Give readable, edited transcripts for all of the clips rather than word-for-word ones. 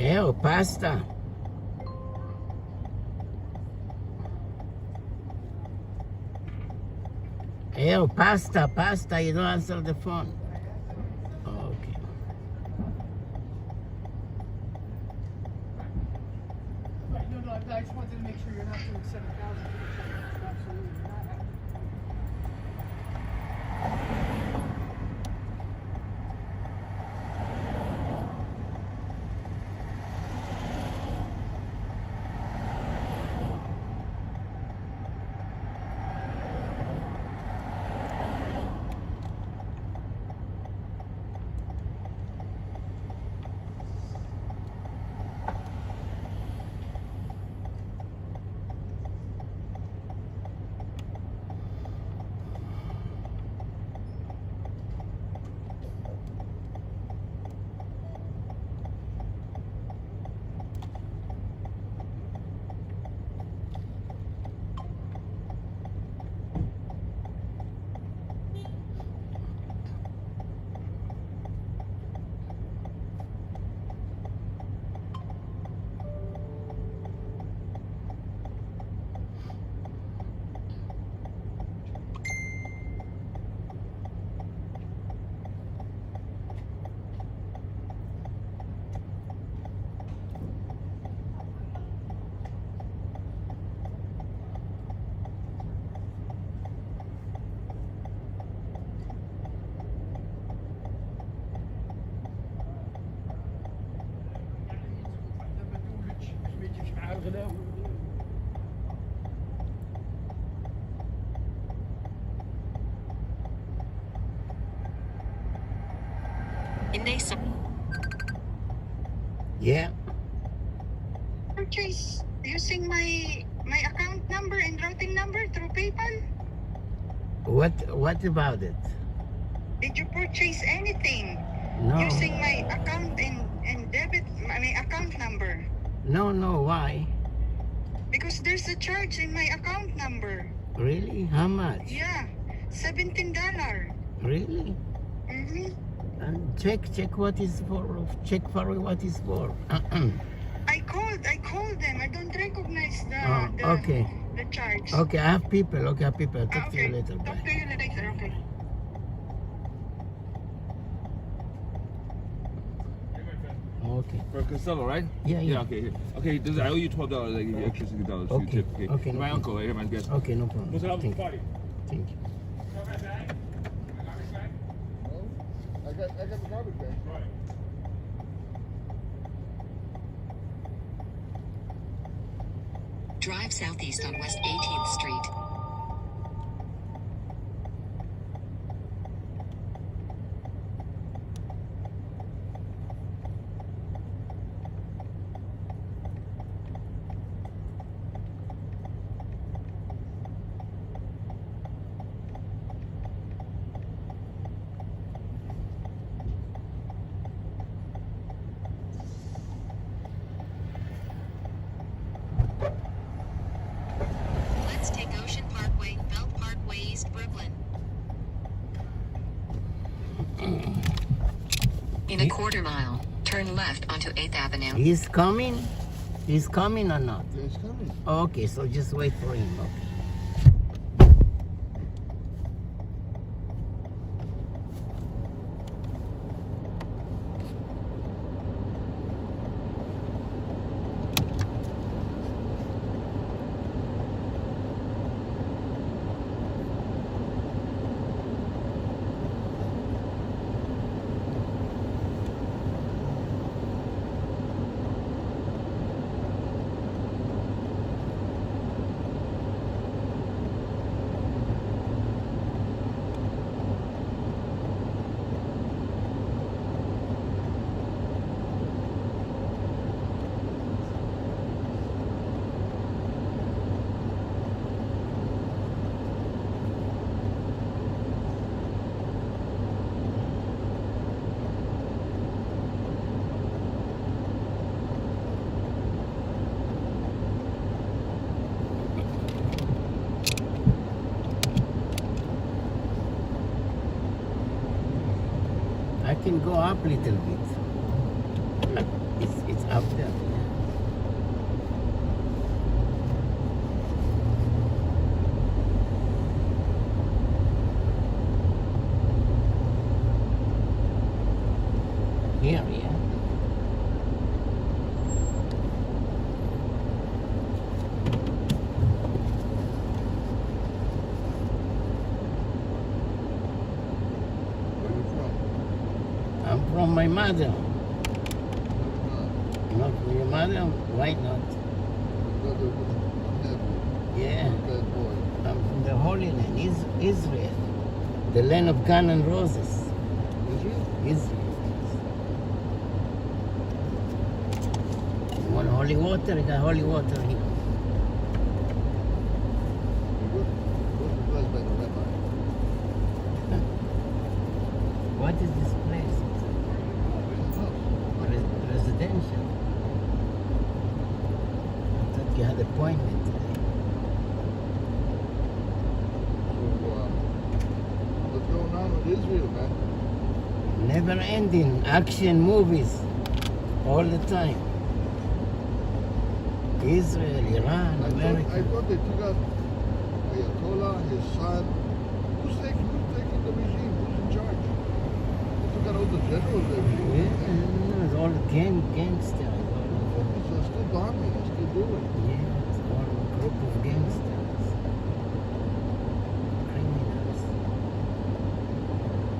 Oh, pasta. Oh, pasta. You don't answer the phone. Okay. No, I just wanted to make sure you're not doing 7,000 for the check. Absolutely not. Yeah. Purchase using my account number and routing number through PayPal? What about it? Did you purchase anything No. using my account and debit my account number? No, why? Because there's a charge in my account number. Really? How much? Yeah, $17. Really? Mm-hmm. And check what is for. Check for what is for. I called them. I don't recognize Okay. the charge. Okay, I have people. Okay, I'll talk to you later. Talk Bye. to you later. Okay. Okay. For Costello, right? Yeah. Okay. Here. Okay. I owe you $12. I give you extra $60 for your tip. Okay. My uncle right here, my guest. Okay, no problem. What's up, Thank you. party? Thank you. I got the garbage bag. Right. Drive southeast on West 18th Street. Let's take Ocean Parkway, Belt Parkway, East Brooklyn. In a quarter mile, turn left onto 8th Avenue. He's coming? He's coming or not? Yeah, it's coming. Okay, so just wait for him. Okay. I can go up a little bit. Look, it's up. mother. No, Not for your mother? Why not? brother, nephew, Yeah. bad boy. I'm from the Holy Land, Israel. The land of gun and roses. Israel? Israel. You want holy water? You got holy water here. He wasn't blessed by the rabbi. What is this place? Residential. I thought you had appointment today. So, what's going on with Israel, man? Never ending action movies all the time. Israel, Iran, I America. thought they took out Ayatollah, his son. Who's taking the regime? Who's in charge? They took out all the generals there. Yeah, it's all gangsters. All It's still bombing, it's still doing. yeah, it's all a group of gangsters. Criminals.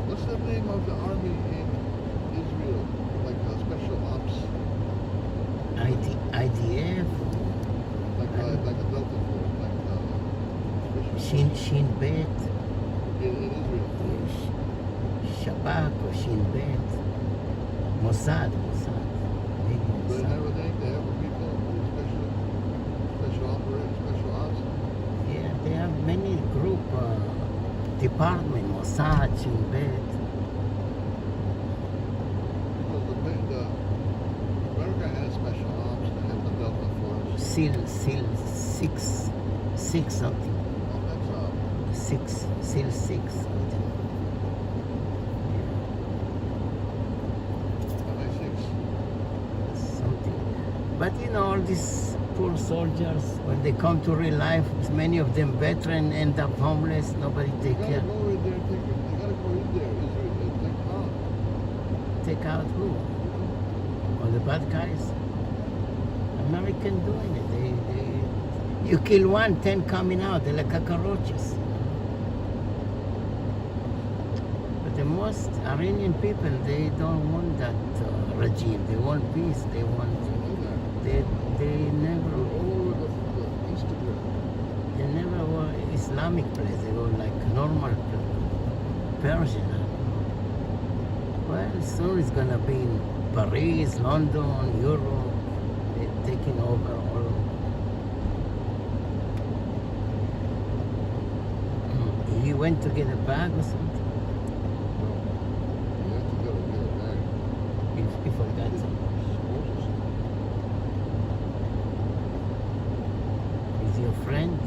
What's the name of the army in Israel? Like special ops, IDF, like a Delta Force, like special Shin Bet, in Israel. Shabak or Shin Bet, Mossad. Big They Mossad. have a name. They have a people who special operators, special ops. Yeah, they have many group department, Mossad, Shin Bet. Because the America has special ops. They have the Delta Force. SEAL 6 something. Oh, that's SEAL 6 something. MI6. Something. But you know, all these poor soldiers, when they come to real life, many of them veteran end up homeless, nobody They take gotta care. go in there. They gotta go in there, Israel, and take them out. Take out who? All the bad guys? American doing it. You kill one, 10 coming out. They're like cockroaches. But the most Iranian people, they don't want that regime. They want peace. They want. They never. All over the Instagram. They never were Islamic place. They were like normal Persian. Well, soon it's gonna be in Paris, London, Europe. They're taking over all. He went to get a bag or something. You have to go get it back. He forgot something. Is he a friend?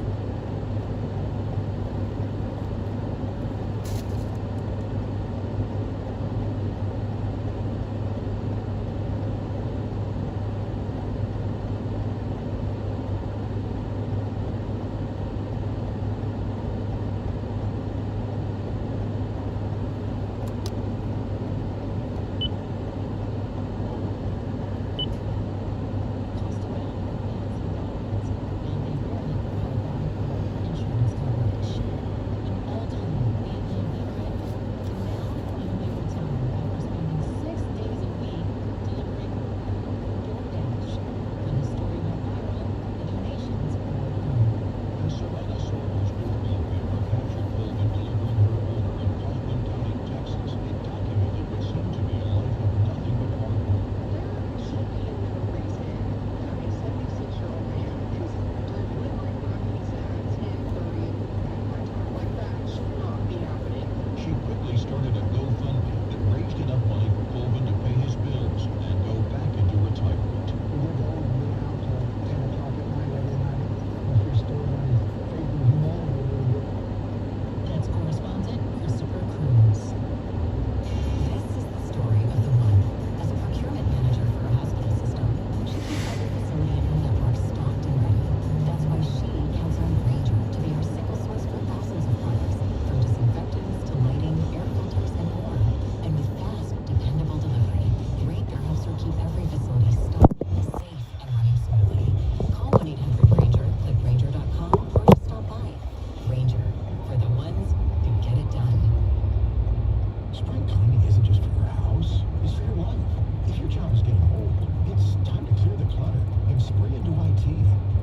spring into IT.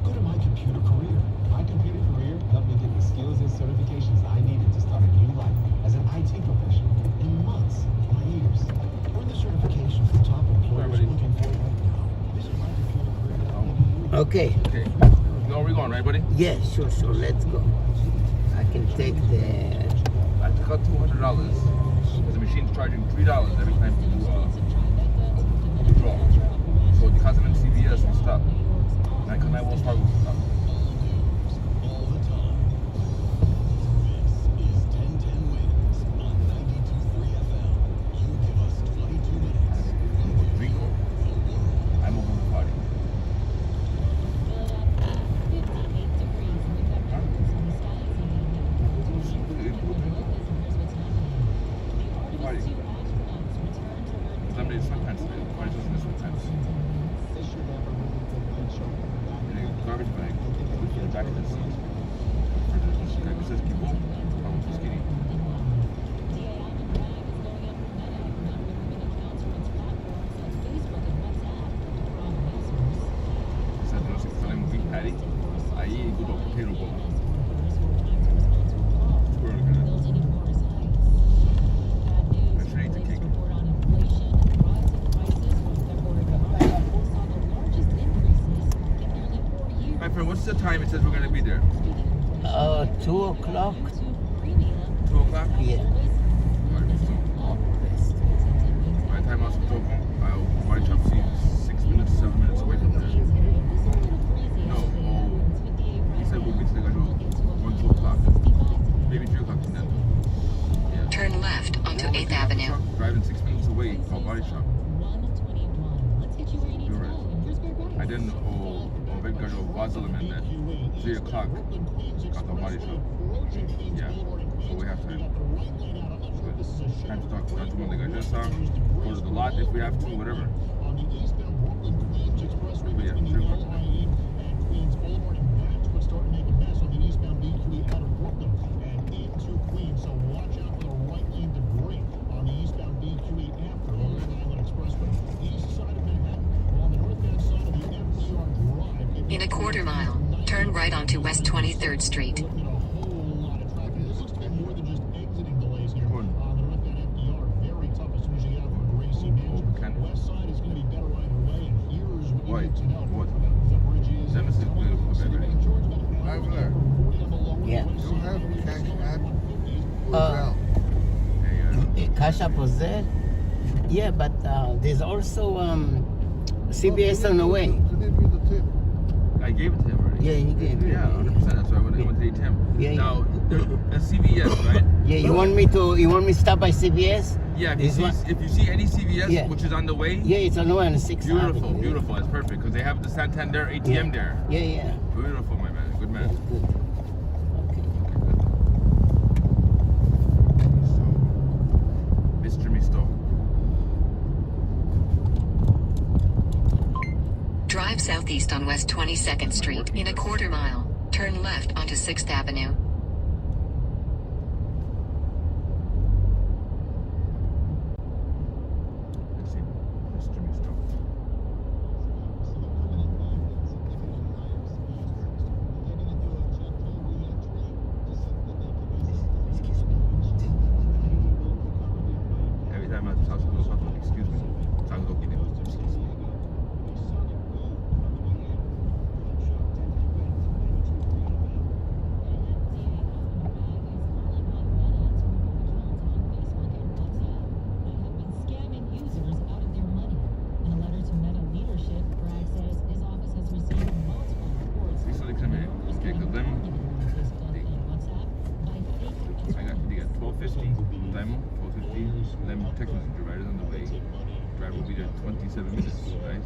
Go to My Computer Career. My Computer Career helped me get the skills and certifications I needed to start a new life as an IT professional in months, not years. Earn the certifications the top employers are looking for right now. Visit My Computer Career. Okay. Okay. You know where we're going, right, buddy? Yeah, sure. Let's go. I can take the. I took out $200 because the machine's charging $3 every time you withdraw. So because I'm in CVS, we stop. And I come at Wells Fargo, we stop. All the time. This is 1010 Wins on 92.3 FM. You give us 22 minutes. Rico. I'm over the party. Party. Somebody sweatpants today. The party's in the sweatpants. In a garbage bag. In the back of the seat. For the guy who says people, probably too skinny. Said no se sale un beef patty. Ahí good old potato bowl. I should eat the cake. My friend, what's the time it says we're gonna be there? 2 o'clock. 2 o'clock? Yeah. Alright, so by the time I was home, White Shop seems 6 minutes, 7 minutes away from there. No, he said we'll be to the Gajo 1, 2 o'clock. Maybe 3 o'clock from then. Yeah. Turn left onto 8th Avenue. Driving 6 minutes away from Body Shop. You're right. I didn't big Gajo Wazilim at 3 o'clock got the Body Shop. Yeah, so we have time. Good. Time to talk to one of the guys. Go to the lot if we have to, whatever. But yeah, 3 o'clock tonight. In a quarter mile, turn right onto West 23rd Street. What? Seven six beautiful, baby. Over there. Yeah. You have Cash App or Uh, Zelle? Hey, Cash App was there. Yeah, but there's also CBS on the way. You didn't give the tip. I gave it to him already. Yeah, you gave it. Yeah, 100%. That's why I went to eat him. Yeah, now, a CVS, right? Yeah, you want me to stop by CBS? Yeah, This one? if you see any CVS Yeah. which is on the way, Yeah, it's on the way on the 6th beautiful, Avenue. beautiful. It's perfect because they have the Santander ATM there. Yeah, yeah. Beautiful, my man. Good man. That's good. Okay. So, Mr. Misto. Drive southeast on West 22nd Street. In a quarter mile, turn left onto 6th Avenue. Let's see. Mr. Misto. Every time I talk to someone, excuse me. Talk to me. Them text messenger riders on the way. Driver will be there 27 minutes, right?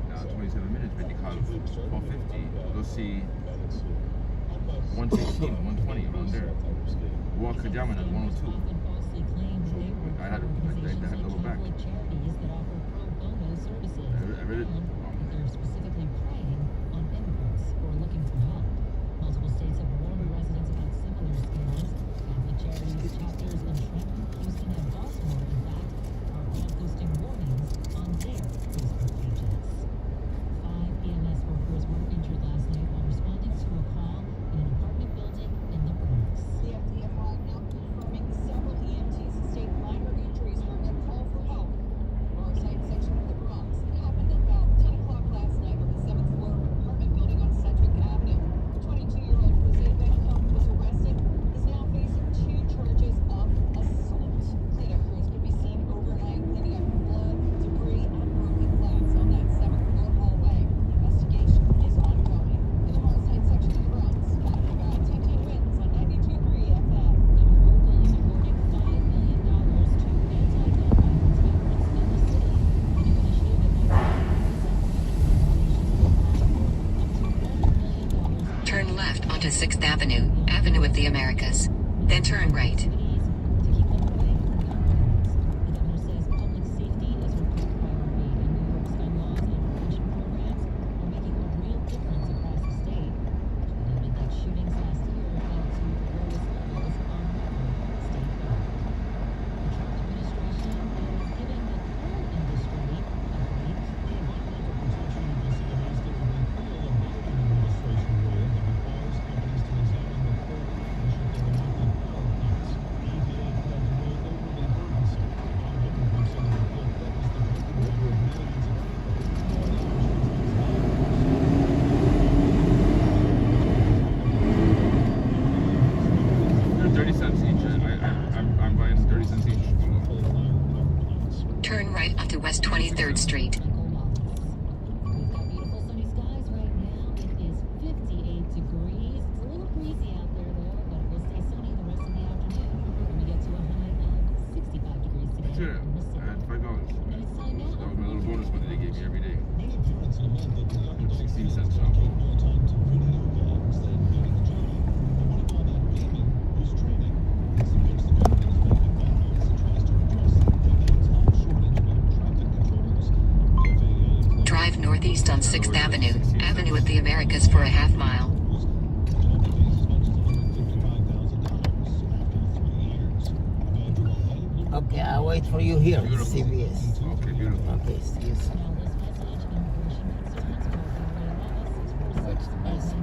Now 27 minutes, when you call 1250, you'll see 116, 120 around there. Walk Kajaman at 102. So I had to go back. I read it. They're specifically preying on immigrants who are looking for help. Multiple states have warned residents about similar scams. Catholic Charities chapters in Trenton, Houston, and Baltimore, in fact, are all posting warnings on their Facebook pages. 5 p.m. onto 6th Avenue, Avenue of the Americas. Then turn right. To keep them away from gun violence. The governor says public safety is her top priority, and New York's gun laws and prevention programs are making a real difference across the state. She noted that shootings last year fell to the lowest levels on record statewide. The Trump administration is giving the coal industry a break. The Environmental Protection Agency announced it will repeal a Biden administration rule that requires companies to examine the coal ash if they are making power plants. The EPA called the rule overly burdensome. Lawmaking groups say the repeal threatens the drinking water of millions of people. They're 30 cents each. I'm buying 30 cents each. Turn right onto West 23rd Street. We've got beautiful sunny skies right now. It is 58 degrees. It's a little breezy out there though, but it will stay sunny the rest of the afternoon. When we get to a high of 65 degrees today. Sure. in the city. I had $5. And it's time now. That was my little bonus money they gave me every day. Many parents lament that the young adult 16 kids cents dedicate off. more time to video games than getting a job. They want to call that gaming who's training. It's the fix the government is making bad news and tries to address the decades-long shortage of air traffic controllers. The FAA claims Drive northeast on 6th Avenue, Avenue of the Americas for a half mile. job pays as much as $155,000 after 3 years. Evangeline Payne, Okay, I'll wait for you here, Beautiful. CBS. Okay, beautiful. Okay, see you soon. Now this message, immigration concerns, call That's nice.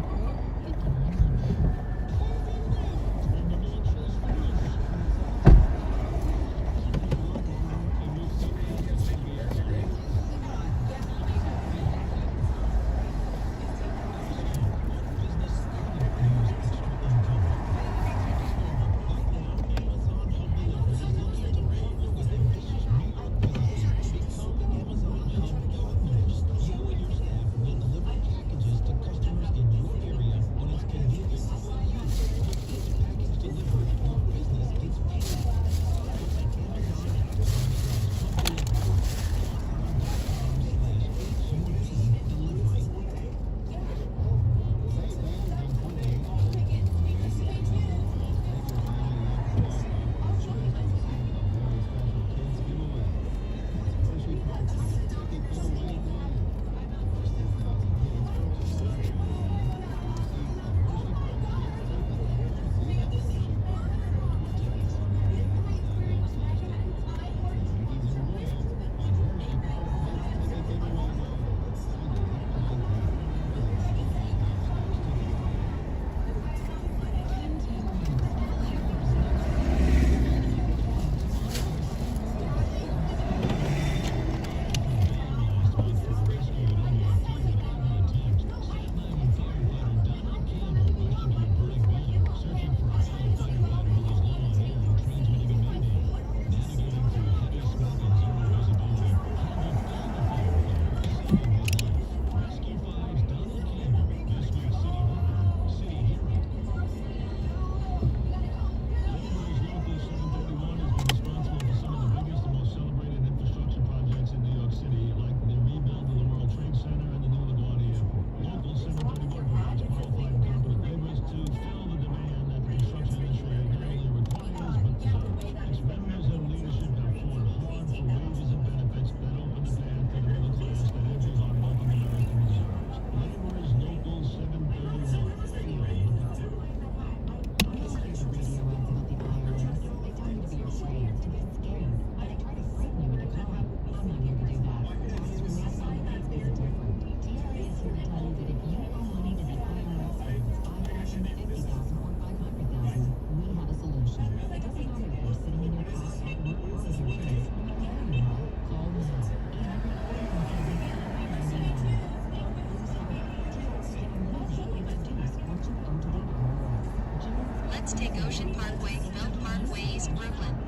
408-5900.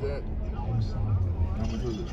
that? How much was it?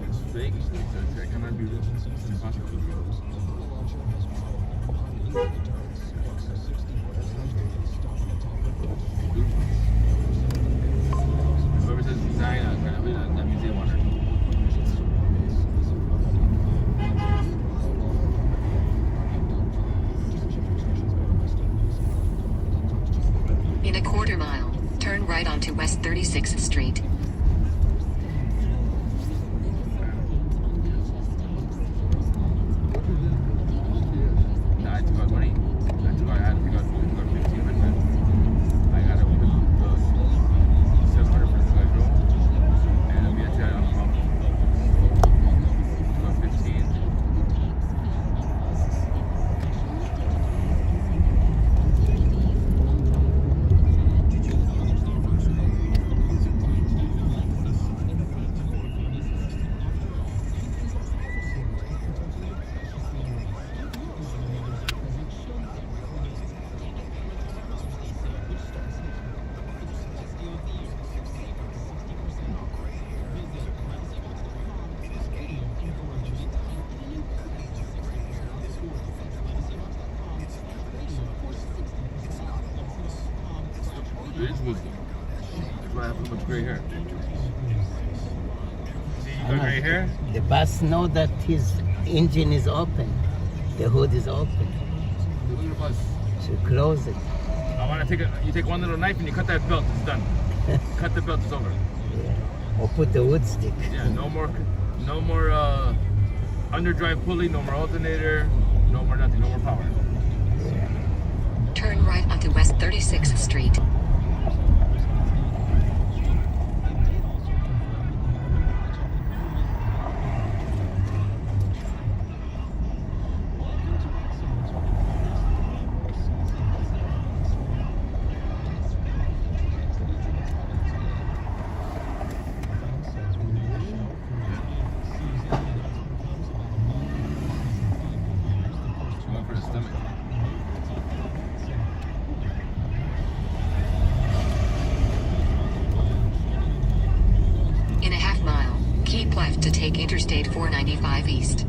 It's fake. That cannot be real. It's impossible to be real. Whoever says design, that means they want it. In a quarter mile, turn right onto West 36th Street. That's why I have so much gray hair. See, you got gray hair? The bus know that his engine is open. The hood is open. Look at the bus. So close it. I want to take you take one little knife and you cut that belt. It's done. Cut the belt. It's over. Yeah. Or put the wood stick. Yeah. No more underdrive pulley. No more alternator. No more nothing. No more power. Yeah. Turn right onto West 36th Street. One for the stomach. In a half mile, keep left to take Interstate 495 East.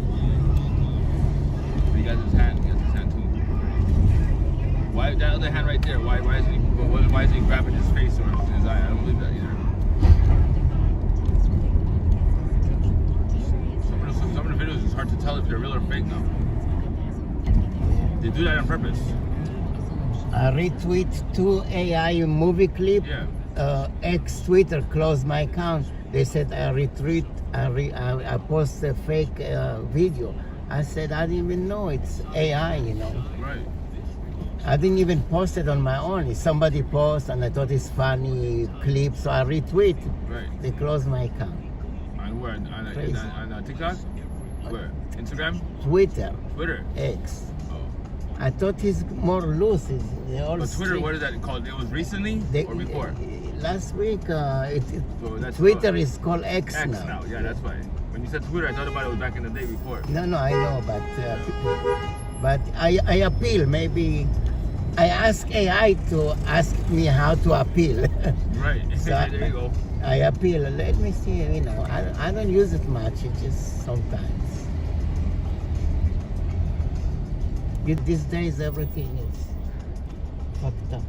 He got his hand. He got his hand too. Why that other hand right there? Why isn't he grabbing his face or his eye? I don't believe that either. Some of the videos it's hard to tell if they're real or fake now. They do that on purpose. I retweet 2 AI movie clip. Yeah. Ex Twitter closed my account. They said I post a fake video. I said I didn't even know it's AI, you know. Right. I didn't even post it on my own. If somebody posts and I thought it's funny clip, so I retweet. Right. They closed my account. On where? On TikTok? Where? Instagram? Twitter. Twitter? X. Oh. I thought he's more loose. They're all But Twitter, strict. what is that called? It was recently or before? Last week, So that's Twitter is called X X now. now. Yeah, that's why. When you said Twitter, I thought about it was back in the day before. No, I know, but I appeal. Maybe I ask AI to ask me how to appeal. Right. So there you go. I appeal. Let me see. You know, I don't use it much. It's just sometimes. These days, everything is fucked up.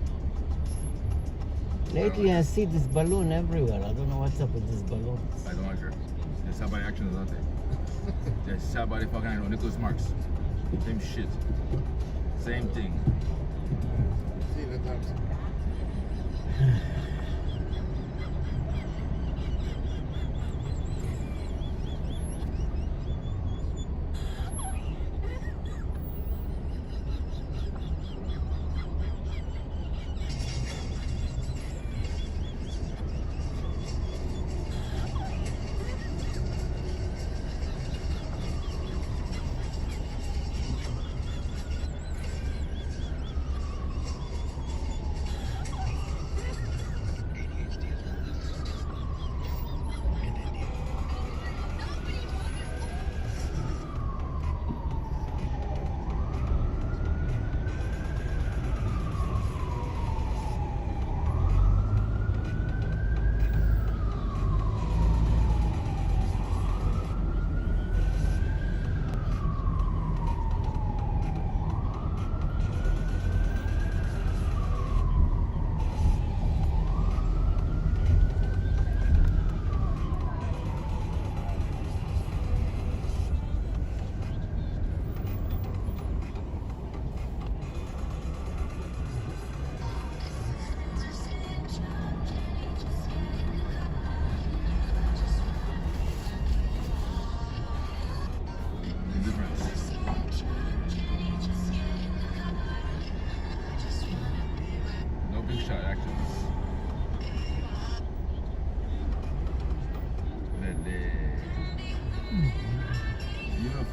Lately, I see this balloon everywhere. I don't know what's up with these balloons. I don't like her. There's somebody actions out there. There's somebody fucking, I know, Nicholas Marks. Same shit. Same thing. See, that time's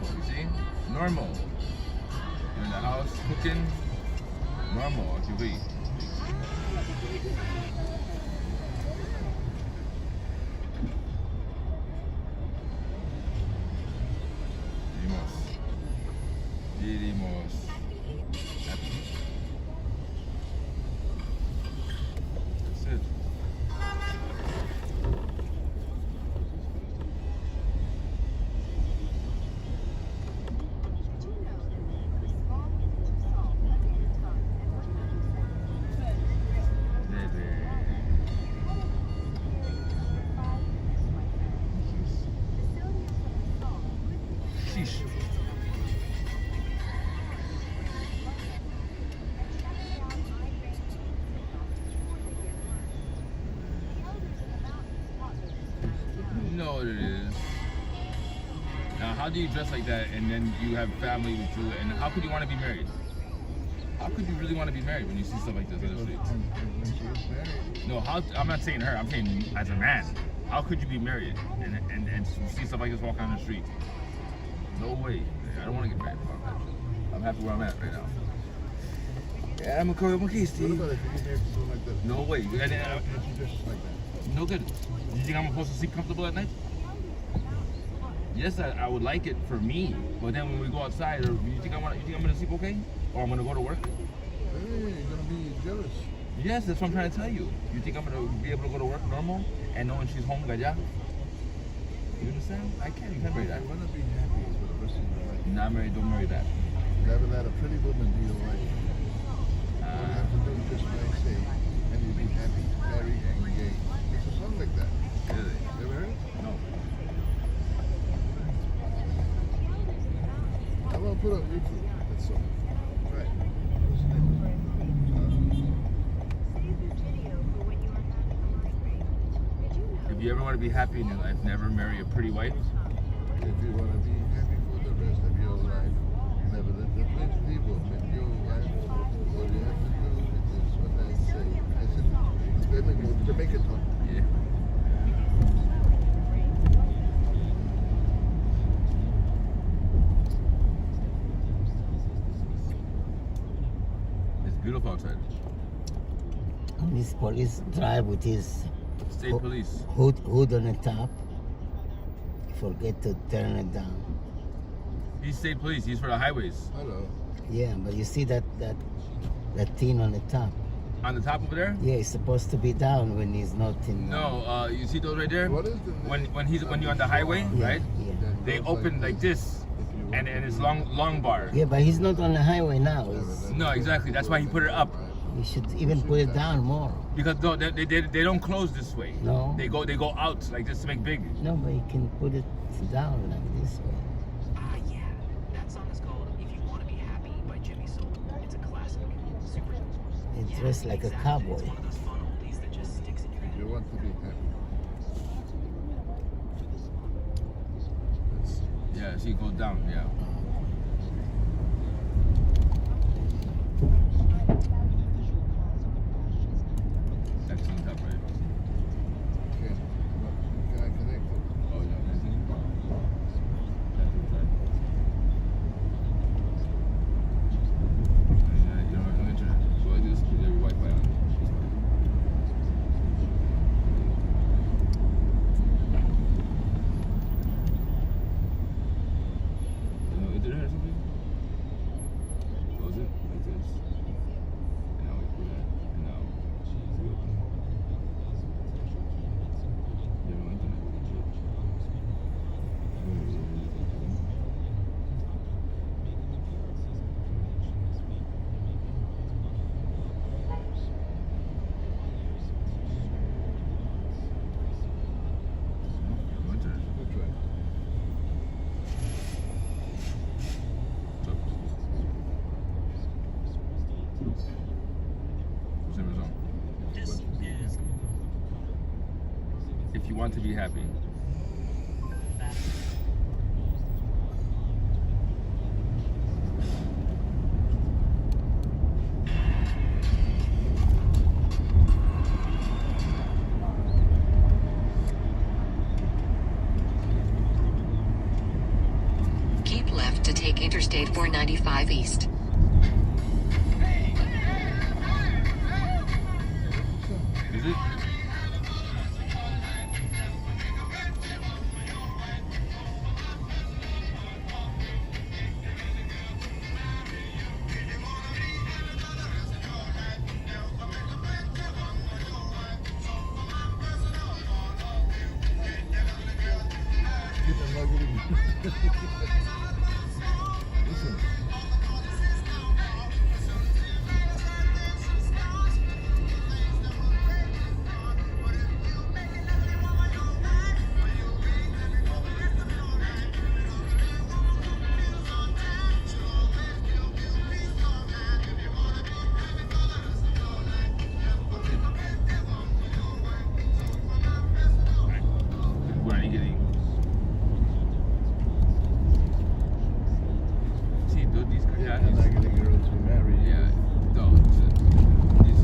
beautiful, you see? Normal. You're in the house cooking. Normal, aquí vi. Dirimos. Happy. That's it. Sheesh. You know what it is. Now, how do you dress like that and then you have family with you? And how could you want to be married? How could you really want to be married when you see stuff like this on the street? When she was married, No, I'm not saying her. I'm saying as a man. How could you be married and see stuff like this walking on the street? No way. I don't want to get married. I'm happy where I'm at right now. Yeah, I'm a Korean what Steve. about if you get married to someone like that? No way. And, Can't you dress like that? no good. Do you think I'm supposed to sleep comfortable at night? Yes, I would like it for me. But then when we go outside, or you think I'm gonna sleep okay? Or I'm gonna go to work? Hey, you're gonna be jealous. Yes, that's what I'm trying to tell you. You think I'm gonna be able to go to work normal and knowing she's home, gaya? You understand? I can't. You can't marry that. You wanna be happy for the rest of your life. Not married. Don't marry that. Never let a pretty woman be your wife. All you have to do is just what I say, and you'll be happy, married, and gay. It's a song like that. Really? Ever heard it? No. I'm gonna put it on YouTube. That song. Right. What's the name of it? If you ever want to be happy in your life, never marry a pretty wife. If you want to be happy for the rest of your life, never let the pretty people make your wife. All you have to do is what I say. I said, Jamaican talk. Yeah. It's beautiful outside. And this police drive with his State police. hood on the top. Forget to turn it down. He's state police. He's for the highways. Hello. Yeah, but you see that thing on the top. On the top over there? Yeah, it's supposed to be down when he's not in. No, you see those right there? What is the name? When you're on the highway, Yeah, right? yeah. They open like this, and it's long bar. Yeah, but he's not on the highway now. He's, No, exactly. That's why he put it up. you should even put it down more. Because no, they don't close this way. No. They go out like this to make big. No, but you can put it down like this way. Yeah. That song is called If You Want to Be Happy by Jimmy Soul. It's a classic. Super. He dressed like a cowboy. It's one of those fun oldies that just sticks in your head. You want to be happy. Let's see. Yeah, see, it goes down. Yeah. That's on top, right? Okay. Can I connect it? Oh yeah. That's right. Yeah, you don't have no internet. So I just put your Wi-Fi on. You know internet or something? Close it like this. And now we put that. And now we open it. You have no internet. No internet. Good try. If you want to be happy. Keep take Interstate 495 East. Is it? Get the nugget in. Listen. Where are you getting? See, dude, these guys. Yeah, I'm not getting girls to marry. Yeah, no. This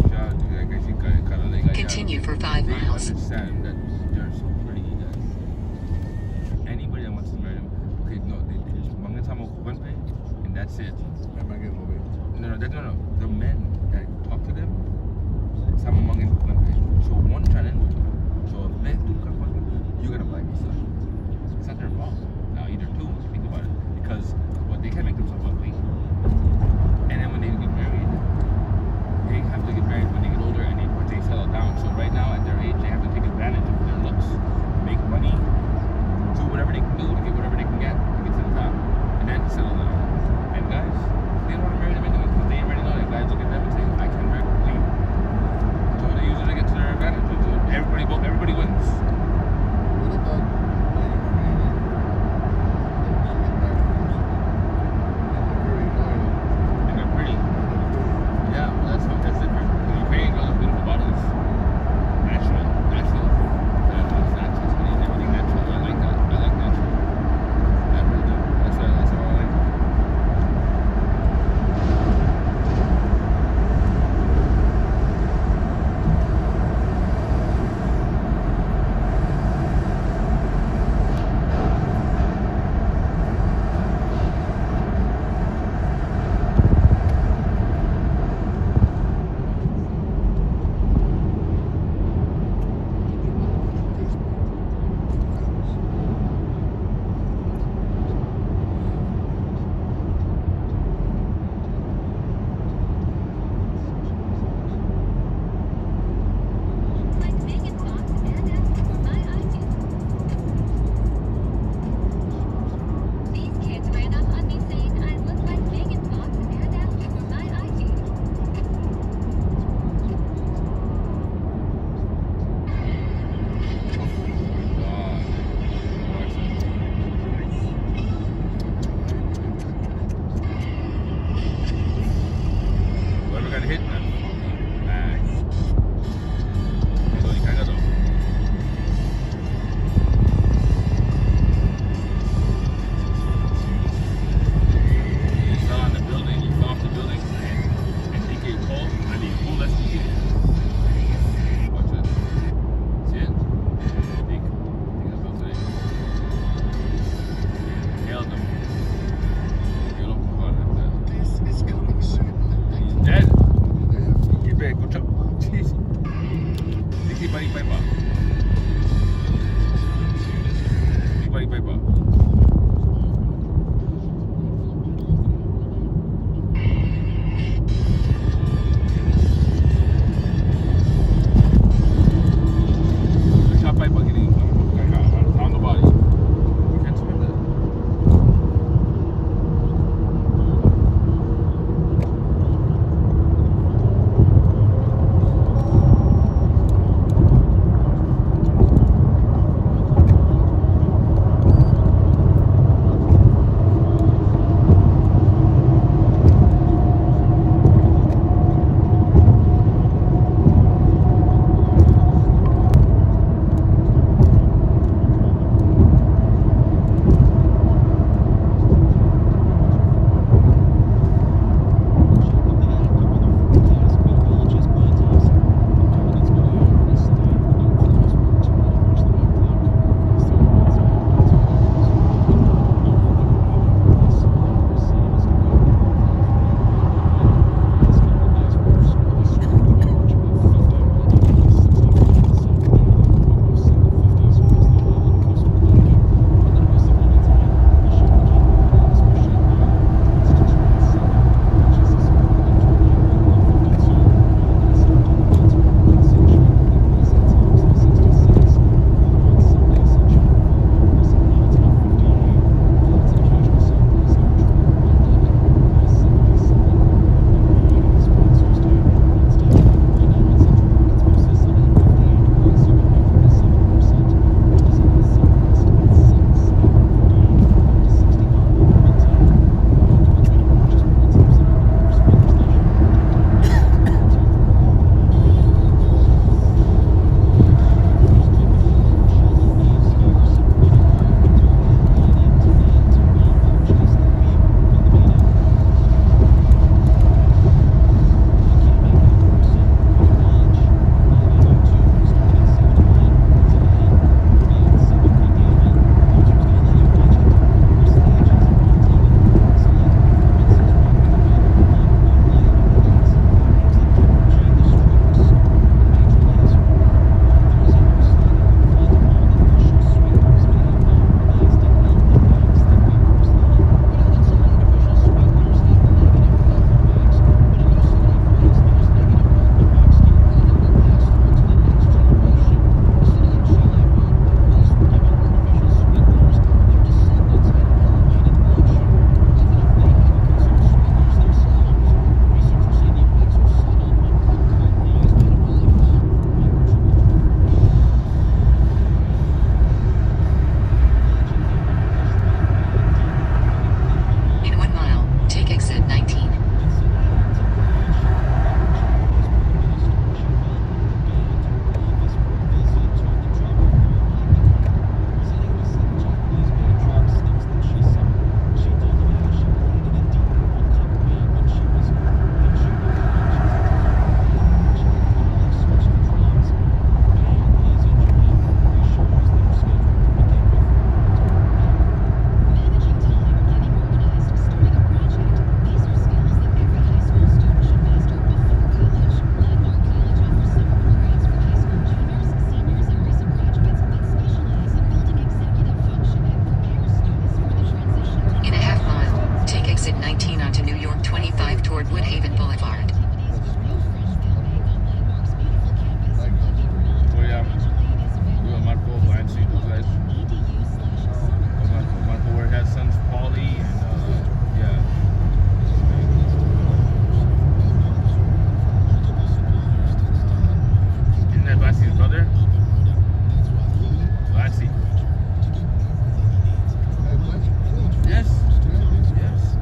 guy, I guess he kind of like. Continue for 5 They miles. understand that they're so pretty that anybody that wants to marry them, okay, no, they just mangatama kubanpe, and that's it. Am I getting away? No. The men that talk to them, sama mangin kubanpe. So one channel, so if men do come, you're gonna buy me stuff. It's not their fault. Now either two, if you think about it, because what they can make themselves ugly, and then when they get married, they have to get married when they get older and they settle down. So right now at their age, they have to take advantage of their looks, make money, do whatever they can do to get whatever they can get to the top, and then settle down. And guys, they don't want to marry them anyway because they already know that guys look at them and say, I can marry leave. So they use it to get to their advantage. So everybody wins. What about when you're creating very loyal? And they're pretty. Yeah, well, that's different. Because you're paying girls with beautiful bodies. Natural. That's natural. It's everything natural. toward Woodhaven Boulevard. Oh yeah. We got Marco, Blancy, those guys. Marco where he has sons Paulie and yeah. Isn't that Blancy's brother? Blancy. Yes. Yes.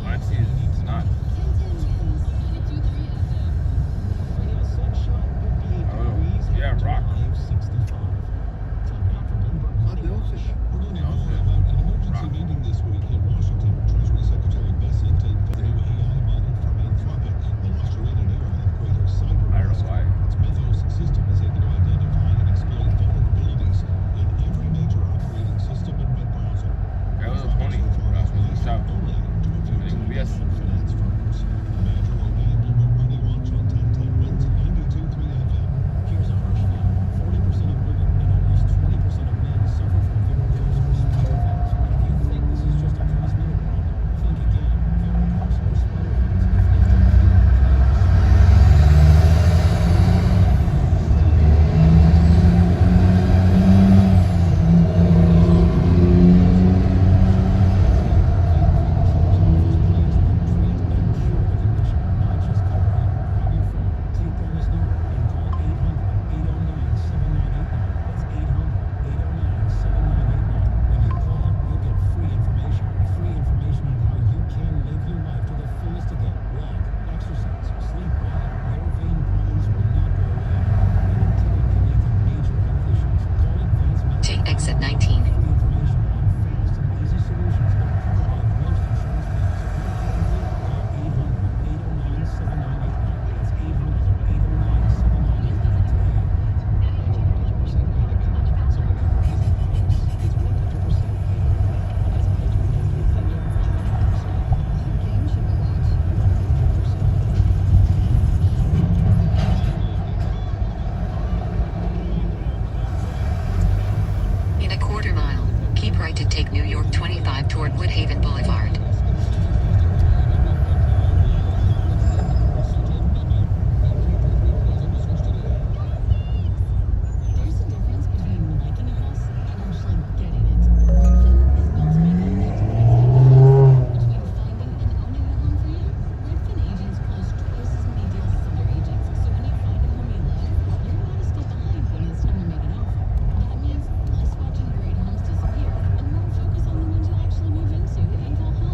Blancy is not. Oh, yeah, Rock. Meeting this week in Washington, Treasury Secretary Besant and the new AI model from Anthropic will usher in an era of greater cyber I don't know why. Its Mythos system is able to identify and exploit vulnerabilities in every major operating system and web browser. That was a pony. That's what the shop. Only to a few I think yes. finance firms. Imagine O'Neill Bloomberg Money Watch on 1010 wins 92.3 FM. Here's a harsh fact. 40% of women and almost 20% of men suffer from Veracruz or spider veins. If you think this is just a cosmetic problem, think again. Veracruz or spider veins have left a Take exit 19. In a quarter mile, keep right to take New York 25 toward Woodhaven Boulevard. There's a difference between liking a house and actually getting it. Redfin is built to make it easy. Between finding and owning a home for you, Redfin agents close twice as many deals as other agents. So when you find a home you love, you're not a step behind when it's time to make an offer. That means less watching great homes disappear and more focus on the ones you'll actually move into and call home.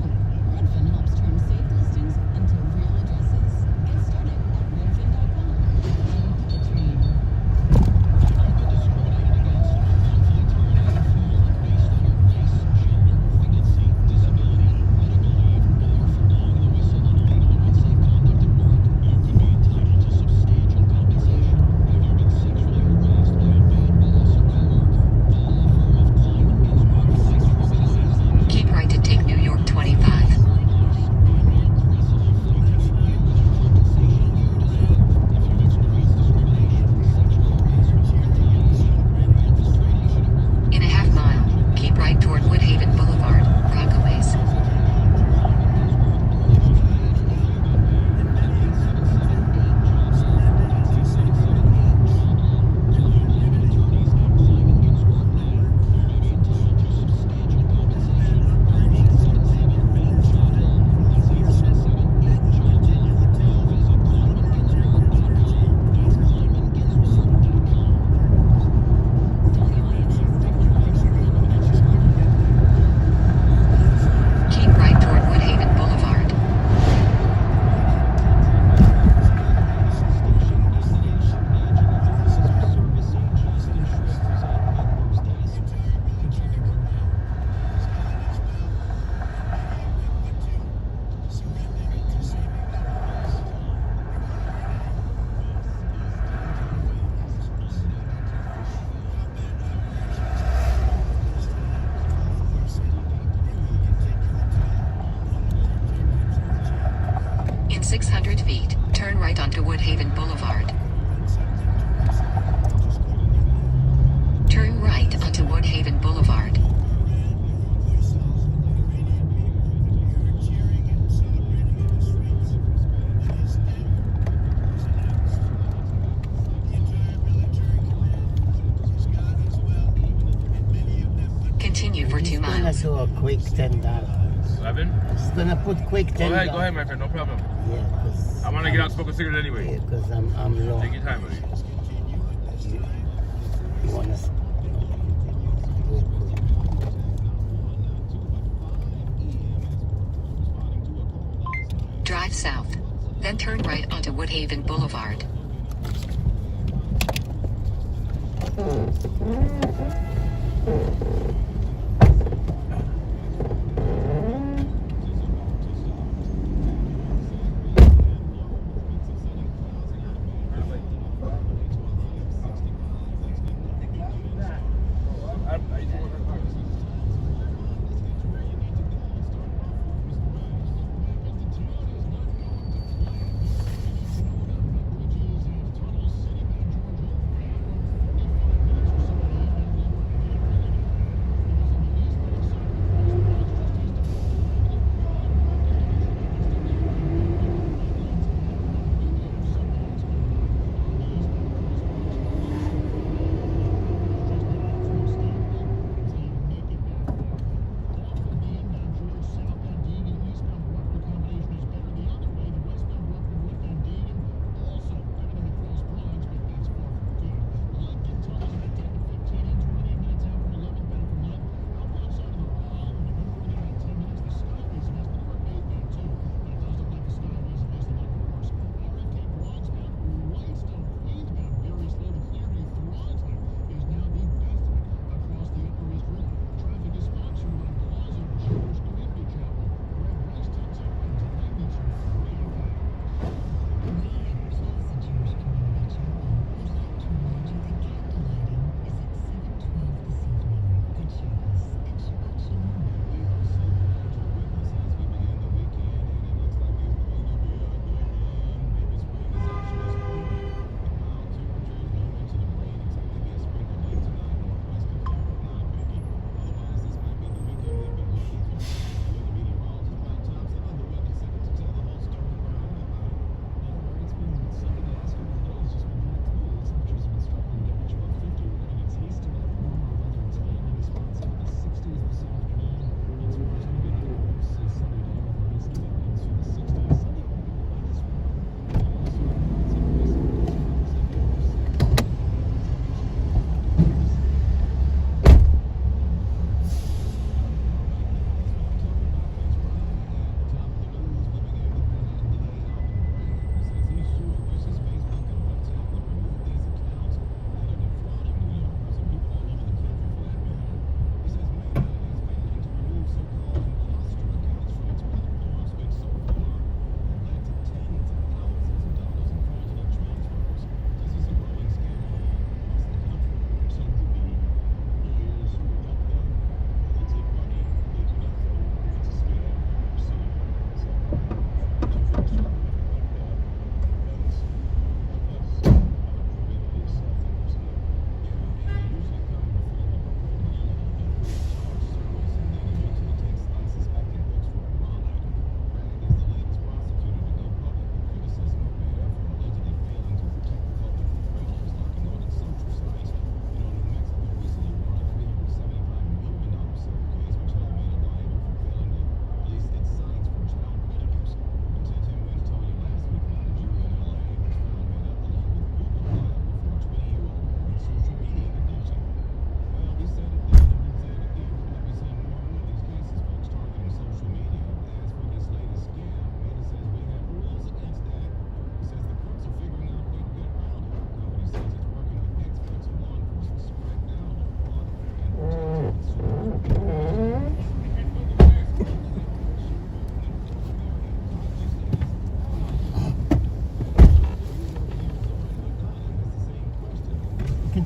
600 feet, turn right onto Woodhaven Boulevard. Turn right onto Woodhaven Boulevard. Continue for 2 He's gonna miles. do a quick $10. 11? He's gonna put quick $10. Go ahead, my friend. No problem. Yeah, because I want to get out and smoke a cigarette anyway. Yeah, because I'm low. Take your time, buddy. You wanna Drive south. Then turn right onto Woodhaven Boulevard.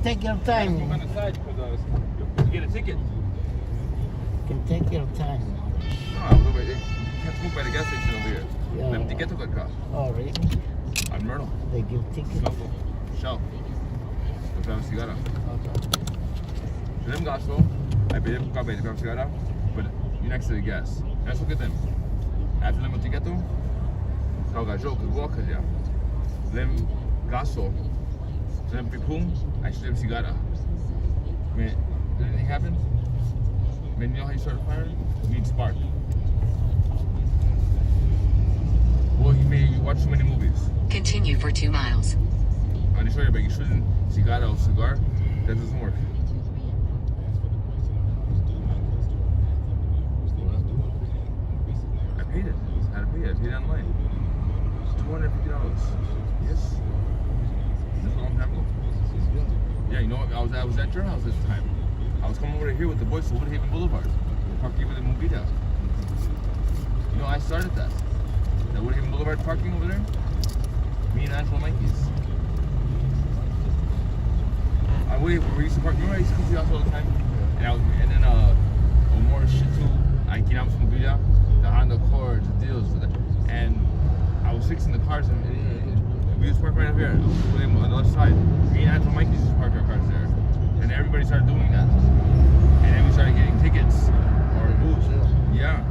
take your time. Smoke on the side because you get a ticket. You can take your time. No, I'll go right there. can't smoke by the gas station over here. Yeah. Lem ticket acá. Oh, really? On Myrtle. They give tickets? Local. Shell. Compré una cigarra. Okay. Lem gasto. I paid him para comprar cigarra, but you're next to the gas. That's what get them. After lem ticket, Kauga joke, walk ya. Lem gasto. Lem pipum, I should have cigarra. Man, did anything happen? Man, you know how you start a fire? You need spark. Well, you may watch too many movies. Continue for 2 miles. On the show but you shouldn't cigarra or cigar. That doesn't work. I paid it. I had to pay it. I paid it online. $250. Yes. That's a long time ago. Yeah, you know what? I was at your house this time. I was coming over here with the boys to Woodhaven Boulevard. Parking with the Movida. You know, I started that. That Woodhaven Boulevard parking over there. Me and Angela Mikey's. We used to park. You remember I used to come to your house all the time? And then more shit too. I came out from Guya, the Honda Accord, the deals, and I was fixing the cars and we used to park right up here on the left side. Me and Angela Mikey's used to park our cars there, and everybody started doing that. And then we started getting tickets or booze. Yeah.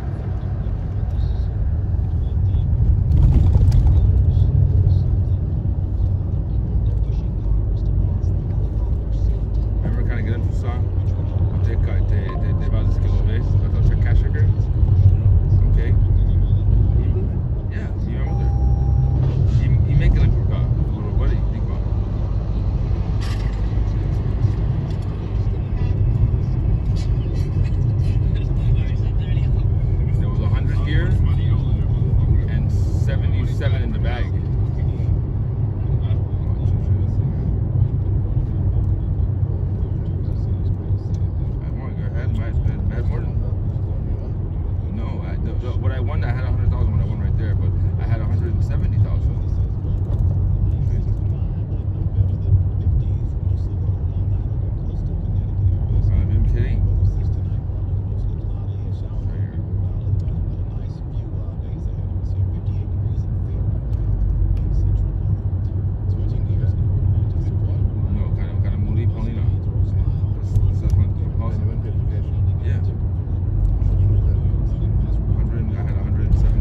Remember kind of get into the song? They about this kilo base. I thought check cash checker. Okay. Yeah, you remember that? He make it like what do you think about it? There was 100 here and 77 in the bag. I had more than no. What I won, I had 100,000 when I won right there, but I had 170,000. I'm kidding. No, kind of Muli Paulina. That's what yeah. I had 170.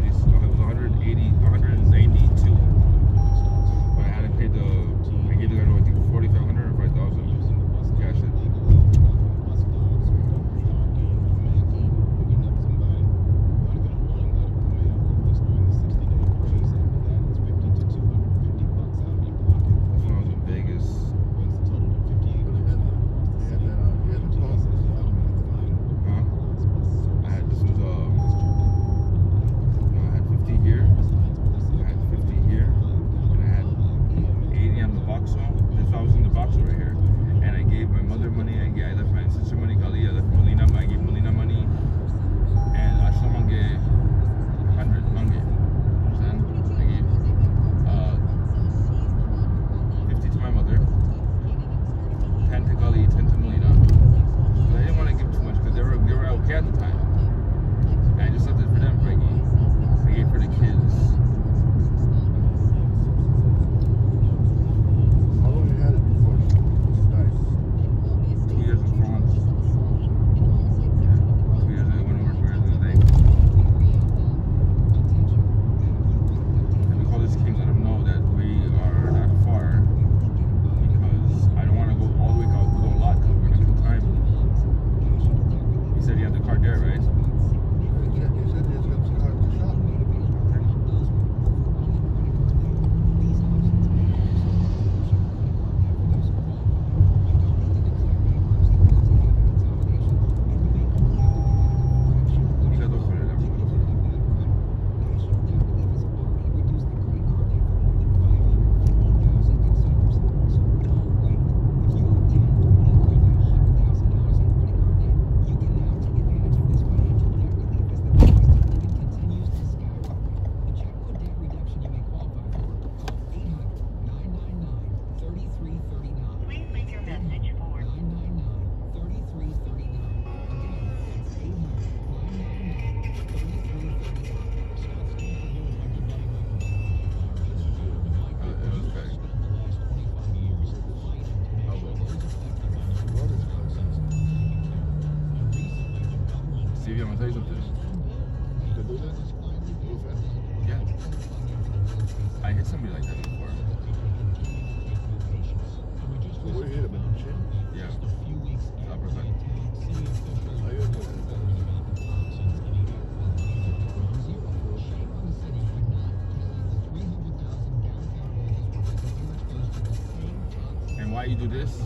you do this,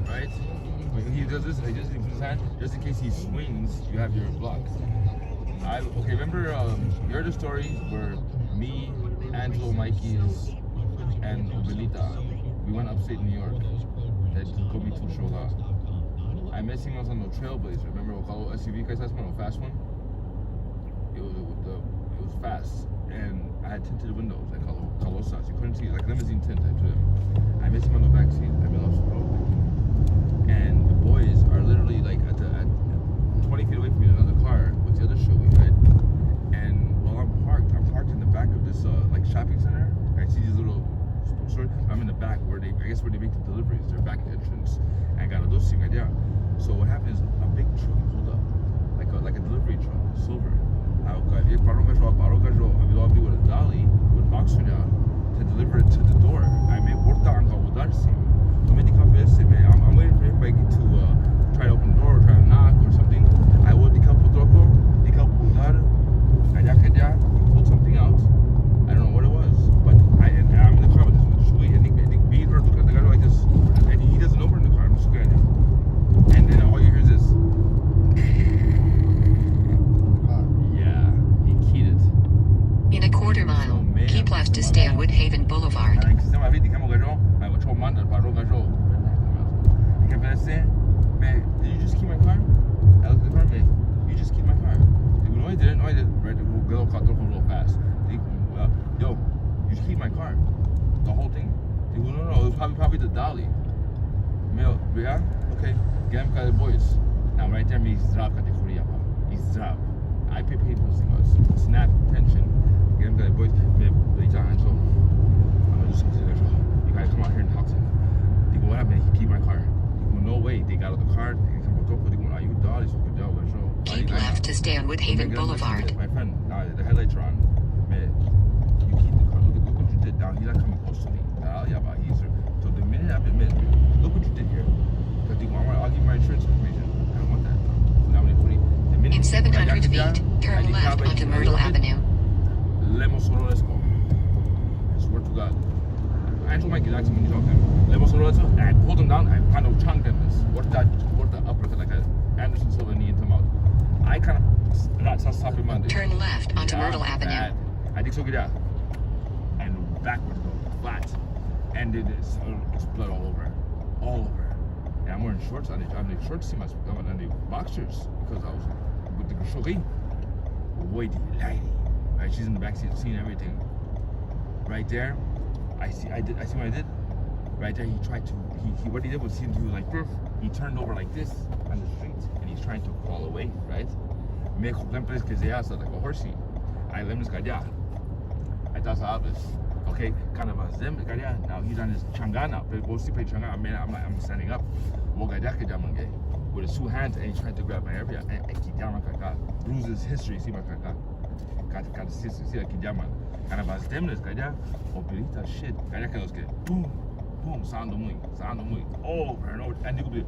right? When he does this, he just puts his hand, just in case he swings, you have your block. Okay, remember, you heard the story where me, Angelo, Mikey's, and Obelita, we went upstate New York. That Kobe to Shoga. I met him on the Trailblazer. Remember what called SUV guys? That's one, a fast one. It was fast, and I had tinted windows like Kalosas. You couldn't see, like limousine tint. I met him on the back seat. I realized and the boys are literally like at 20 feet away from me in another car with the other showy, right? And while I'm parked in the back of this like shopping center. I see these little stores. I'm in the back where they make the deliveries. Their back entrance. I got a those thing right there. So what happened is a big truck pulled up, like a delivery truck, silver. I with a dolly with box to deliver it to the door. I made I'm waiting for everybody to try to open the door or try to knock or something. I would pulled something out. I don't know what it was, but I'm in the car with this Shui, and me and her looking at the guy like this, and he doesn't open the car. I'm just looking at him, and then all you hear is this. Yeah, he keyed it. In a quarter mile, keep left to stay on Woodhaven Boulevard. Man, did you just key my car? I looked at the car, man. You just keyed my car. No, I didn't. Right? We'll go real fast. Yo, you just keyed my car. The whole thing. No, it was probably the dolly. Yeah? Okay. Get him, the boys. Now, right there, he's drop category. He's drop. I pay people snap tension. Get him, the boys. I'm gonna just say, you guys come out here and talk to him. They go, what happened? He keyed my car. No way, they got out of the car. They come to you dollies. Keep left to stay on Woodhaven Boulevard. My friend, the headlights are on. Man, you keep the car. Look what you did. Now he's not coming close to me. So the minute I've been look what you did here. I'll give my insurance information. I don't want that. So now the minute In 700 feet, turn left onto Myrtle Avenue. Let's go. I swear to God. Angel Mike is actually when you talk to him. And I pulled him down. I kind of chunked him. What the uppercut like a Anderson Silva knee into him out. I kind of not stop him on this. Turn left onto Myrtle Avenue. I think so. Get out. And backwards, flat. And it's blood all over. And I'm wearing shorts. I'm the shorts on the boxers because I was with the shogi. Wait, lady. Right, she's in the back seat, seeing everything. Right there. I see what I did. Right there, what he did was he like this. He turned over like this on the street, and he's trying to crawl away, right? Like a horsey. I let him this guy down. I thought obvious. Okay, kind of as them, now he's on his changana, but we'll see changana. I'm standing up. With his two hands, and he's trying to grab my area. Bruises history, see my kaka. Got see like Kijaman. Kind of as them this guy there. Opelita shit. Guy that get boom, boom, sound of muy, over and over. And you could be,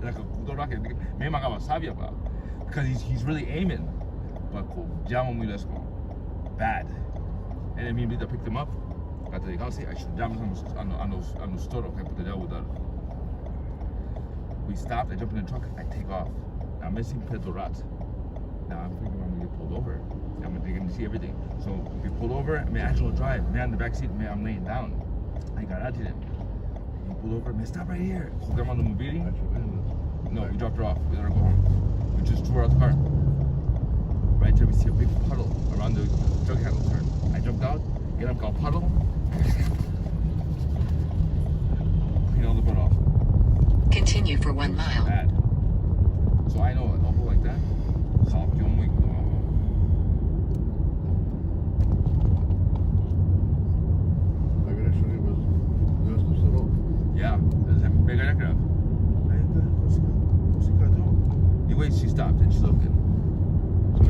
like a good rocket. Maybe I got savia about because he's really aiming. But jam muy let's go. Bad. And then me and Lita picked him up. Got to the house. I should jam him on those store. Okay, put the deal with that. We stopped. I jump in the truck. I take off. I'm missing Pedro Rat. Now I'm thinking I'm gonna get pulled over. I'm gonna see everything. So if we pulled over, Angelo drive. Man in the back seat, I'm laying down. I got out to him. He pulled over, stop right here. No, we dropped her off. We let her go home. We just threw her out the car. Right there, we see a big puddle around the jug handle turn. I jumped out, get up, called puddle. Clean all the blood off. Continue for 1 mile. Bad. So I know a hole like that. Yeah, she stopped and she's looking. So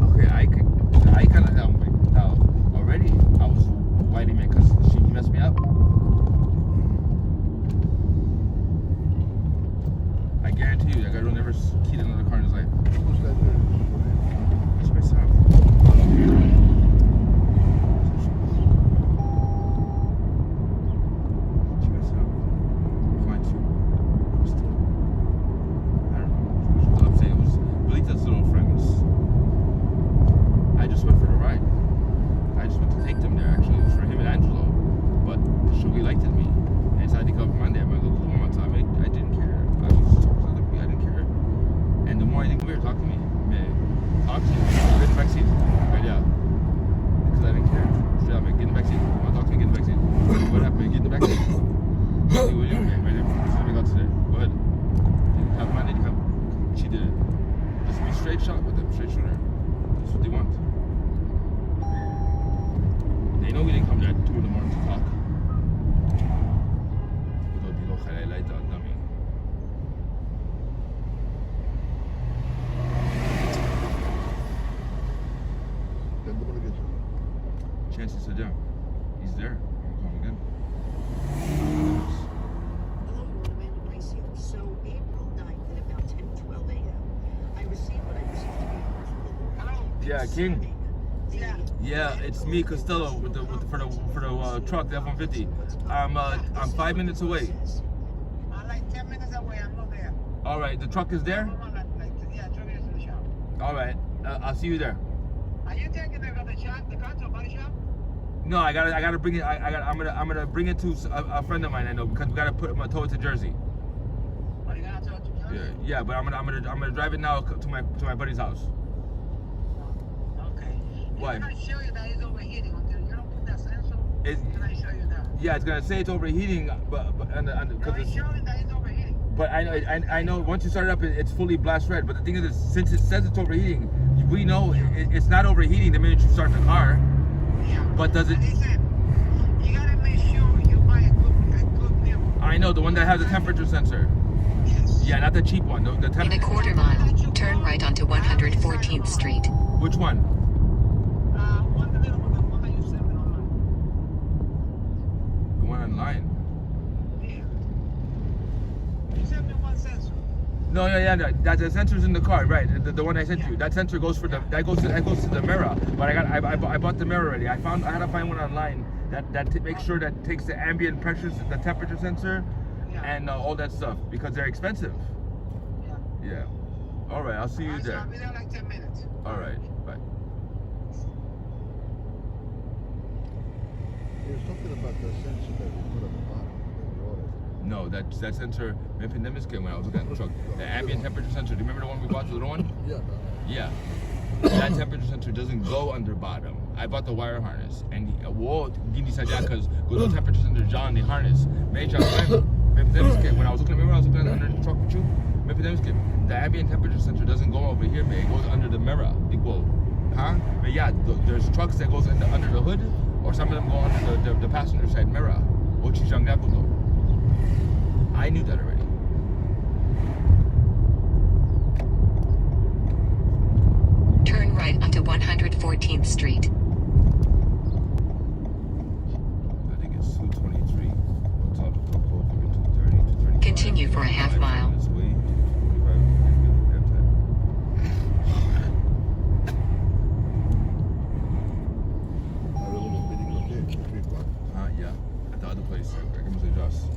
okay, I kind of helped me. Now, already I was waiting because she messed me up. I guarantee you, that guy will never keyed another car in his life. It's myself. want anything weird, talk to me. Man, talk to you. Get in the back seat. Right, yeah. Because I didn't care. Straight up, man. Get in the back seat. You want to talk to me? Get in the back seat. What happened, man? Get in the back seat. What are you doing, man? Right there. This is what we got today. Go ahead. You have mine, then you have. She did it. Just be straight shot with them. Straight shooter. That's what they want. They know we didn't come there at 2 in the morning to talk. Chances are there. He's there. I'll call him again. Hello, Amanda Gracie. So, April 9th at about 10:12 a.m., I received what I perceived to be a personal Yeah, King. Yeah, it's me, Costello, for the truck, the F-150. I'm 5 minutes away. I'm like 10 minutes away. I'm not there. All right, the truck is there. Yeah, truck is in the shop. All right, I'll see you there. Are you taking the shop, the car to a body shop? No, I gotta bring it. I'm gonna bring it to a friend of mine I know because we gotta tow it to Jersey. Are you gonna tow it to Jersey? Yeah, but I'm gonna drive it now to my buddy's house. Okay. Why? It's gonna show you that it's overheating until you don't put that sensor. It's gonna show you that. Yeah, it's gonna say it's overheating, but because it's showing that it's overheating. But I know once you start it up, it's fully blast red. But the thing is, since it says it's overheating, we know it's not overheating the minute you start the car. Yeah. But does it? Listen, you gotta make sure you buy a good meal. I know the one that has a temperature sensor. Yes. Yeah, not the cheap one. The In a quarter mile, turn right onto 114th Street. Which one? One the little one, the one that you sent me online. The one online. Yeah. You sent me one sensor. No, that the sensor's in the car, right? The one I sent you. That sensor goes for that goes to the mirror. But I bought the mirror already. I had to find one online that makes sure that takes the ambient pressures, the temperature sensor, and all that stuff because they're expensive. Yeah. All right, I'll see you there. I'll be there like 10 minutes. All right, bye. There's something about the sensor that we put on the bottom that we ordered. No, that sensor, my pandemic came when I was looking at the truck. The ambient temperature sensor. Do you remember the one we bought, the little one? Yeah. Yeah. That temperature sensor doesn't go under bottom. I bought the wire harness, and because no temperature sensor John the harness. Major when I was looking under the truck with you, the ambient temperature sensor doesn't go over here, man. It goes under the mirror. Huh? But yeah, there's trucks that goes under the hood, or some of them go under the passenger side mirror. I knew that already. Turn right onto 114th Street. I think it's 223. Continue for a half mile. Yeah, at the other place. I can say just.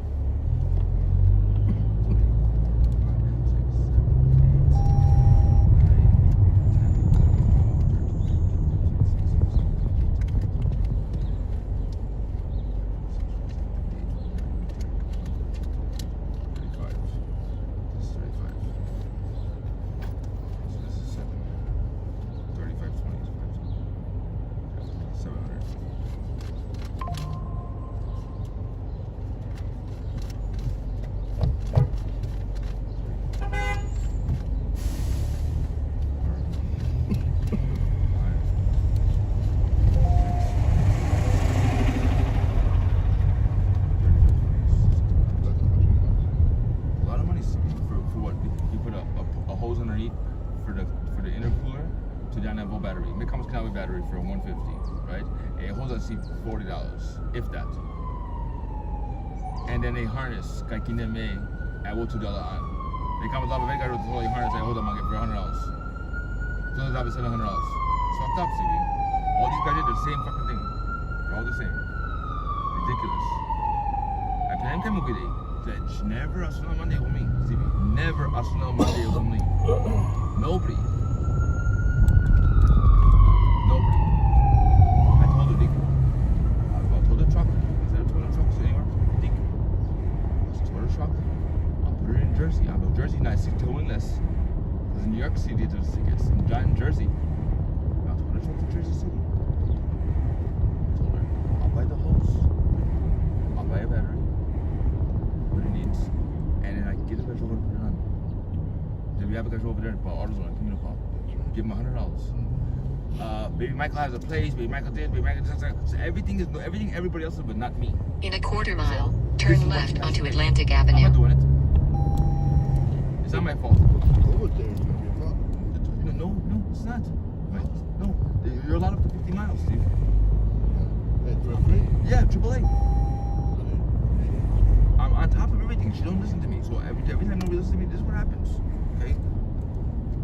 Battery for 150, right? It holds us $40, if that. And then a harness, kaikine me, at $2 on. They come with a big harness, I hold them on it for $100. So it's obviously $700. It's fucked up, CB. All these guys did the same fucking thing. They're all the same. Ridiculous. I plan to move it. Never a single Monday with me, CB. Never a single Monday with me. Nobody. I told the Dick. I told the truck. Instead of towing the truck, anywhere. Dick. Let's tow the truck. I'll put it in Jersey. I'll go Jersey, nice, towing less. Because in New York City, there's tickets. In Jersey, I told her, to Jersey City. I told her, I'll buy the hose. I'll buy a battery. What it needs. And then I can get the petrol over put it on. Then we have a guy over there in AutoZone, Communipal. Give him $100. Baby Michael has a place. Baby Michael did. Baby Michael does. So everything everybody else is, but not me. In a quarter mile, turn This is left what- onto Atlantic I'm not Avenue. doing it. It's not my fault. Over there is gonna be a problem. No, it's not. No, you're allowed up to 50 miles, Steve. Hey, for free? Yeah, AAA. I'm on top of everything. She don't listen to me. So every time nobody listens to me, this is what happens. Okay?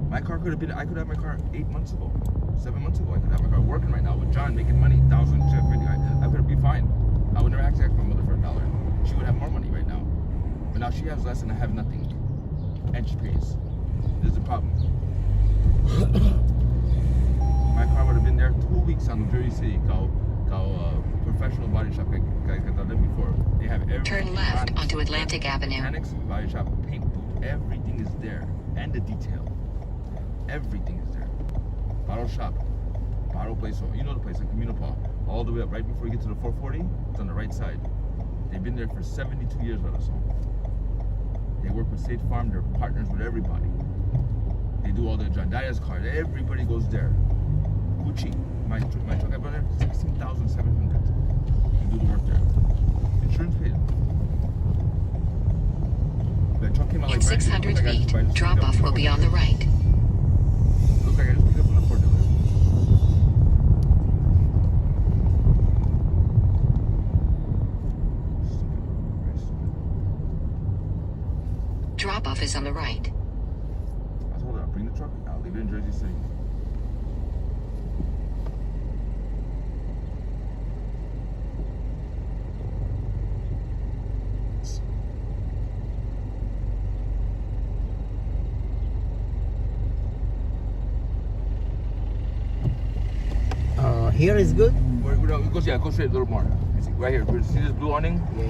My car I could have my car 8 months ago. 7 months ago, I could have my car working right now with John making money, $1,000. I could be fine. I would never have to ask my mother for $1. She would have more money right now. But now she has less and I have nothing. And she pays. This is the problem. My car would have been there 2 weeks on Jersey City. Professional body shop. I've done them before. They have everything. Turn left onto Atlantic Avenue. Mechanics, body shop, paint booth. Everything is there. And the detail. Everything is there. Bottle shop. Bottle place. So you know the place, like Communipal. All the way up right before you get to the 440. It's on the right side. They've been there for 72 years or so. They work with State Farm. They're partners with everybody. They do all the John Diaz cars. Everybody goes there. Gucci. My truck, I brought there $16,700 to do the work there. Insurance paid. The truck came out In like 600 feet, drop-off will be on the right. Looks like I just picked up from the Ford dealer. Drop-off is on the right. I told her I'll bring the truck. I'll leave it in Jersey City. Here is good? Go straight a little more. You see, right here. See this blue awning? Yeah.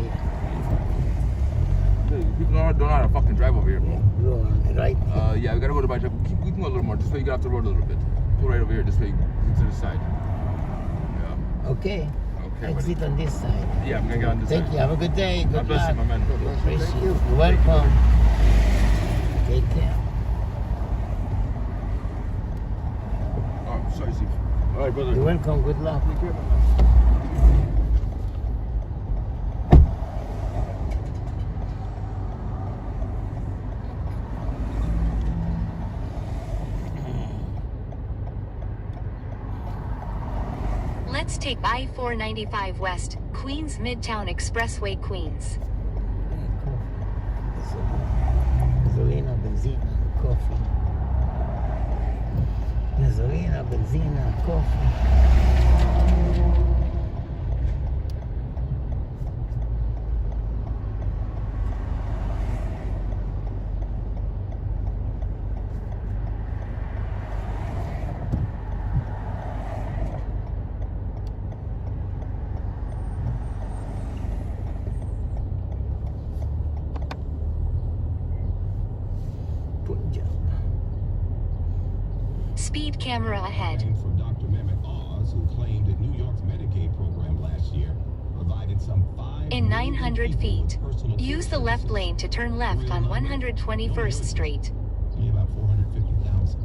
People don't know how to fucking drive over here, bro. Blue one, right? Yeah, we gotta go to my shop. We can go a little more. This way you get off the road a little bit. Go right over here. This way, get to the side. Yeah. Okay. Okay. Exit on this side. Yeah, I'm gonna get on this Thank side. you. Have a good day. God Good bless you, luck. my man. Appreciate you. You're welcome. Take care. Oh, sorry, Steve. All right, brother. You're welcome. Good luck. Take care, my man. Let's take I-495 West, Queens Midtown Expressway, Queens. Gasolina, benzina, coffee. Gasolina, benzina, coffee. Speed camera ahead. From Dr. Mehmet Oz, who claimed that New York's Medicaid program last year provided some 5 In 900 feet, personal use the left lane to turn left on 121st Street. Only about 450,000.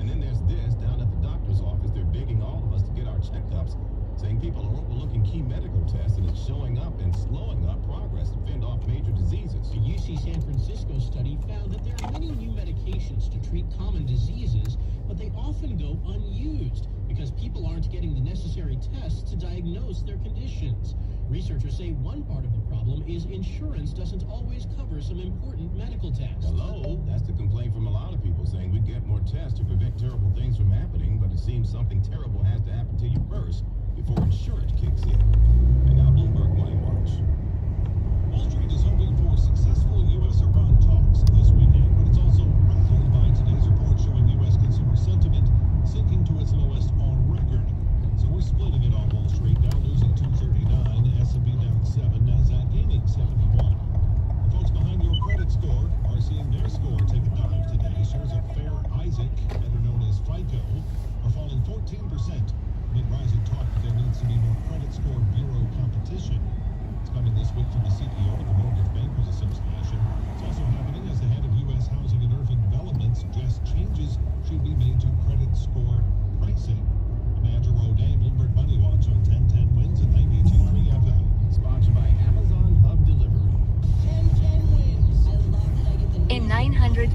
And then there's this down at the doctor's office. They're begging all of us to get our checkups, saying people are overlooking key medical tests and it's showing up and slowing up progress to fend off major diseases. A UC San Francisco study found that there are many new medications to treat common diseases, but they often go unused because people aren't getting the necessary tests to diagnose their conditions. Researchers say one part of the problem is insurance doesn't always cover some important medical tests. Hello? That's the complaint from a lot of people, saying we get more tests to prevent terrible things from happening, but it seems something terrible has to happen to you first before insurance kicks in. And now Bloomberg Money Watch. Wall Street is hoping for successful U.S.-Iran talks this weekend, but it's also rattled by today's report showing U.S. consumer sentiment sinking to its lowest on record. So we're splitting it on Wall Street, Dow losing 239, S&P down 7, NASDAQ gaining 71. The folks behind your credit score are seeing their score take a dive today.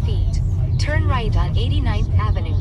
feet. Turn right on 89th Avenue.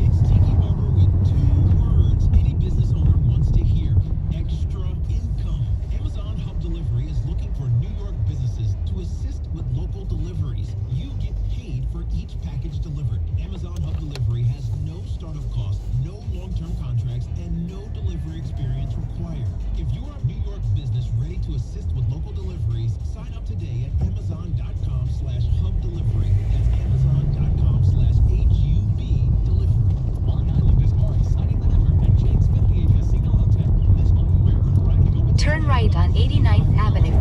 It's taking over with 2 words any business owner wants to hear. Extra income. Amazon Hub Delivery is looking for New York businesses to assist with local deliveries. You get paid for each package delivered. Amazon Hub Delivery has no startup costs, no long-term contracts, and no delivery experience required. If you're a New York business ready to assist with local deliveries, sign up today at amazon.com/hubdelivery. That's amazon.com/HUB delivery. Long Island is more exciting than ever at Jake's 58 Casino Hotel. This month, we're cracking open. Turn right on 89th Avenue.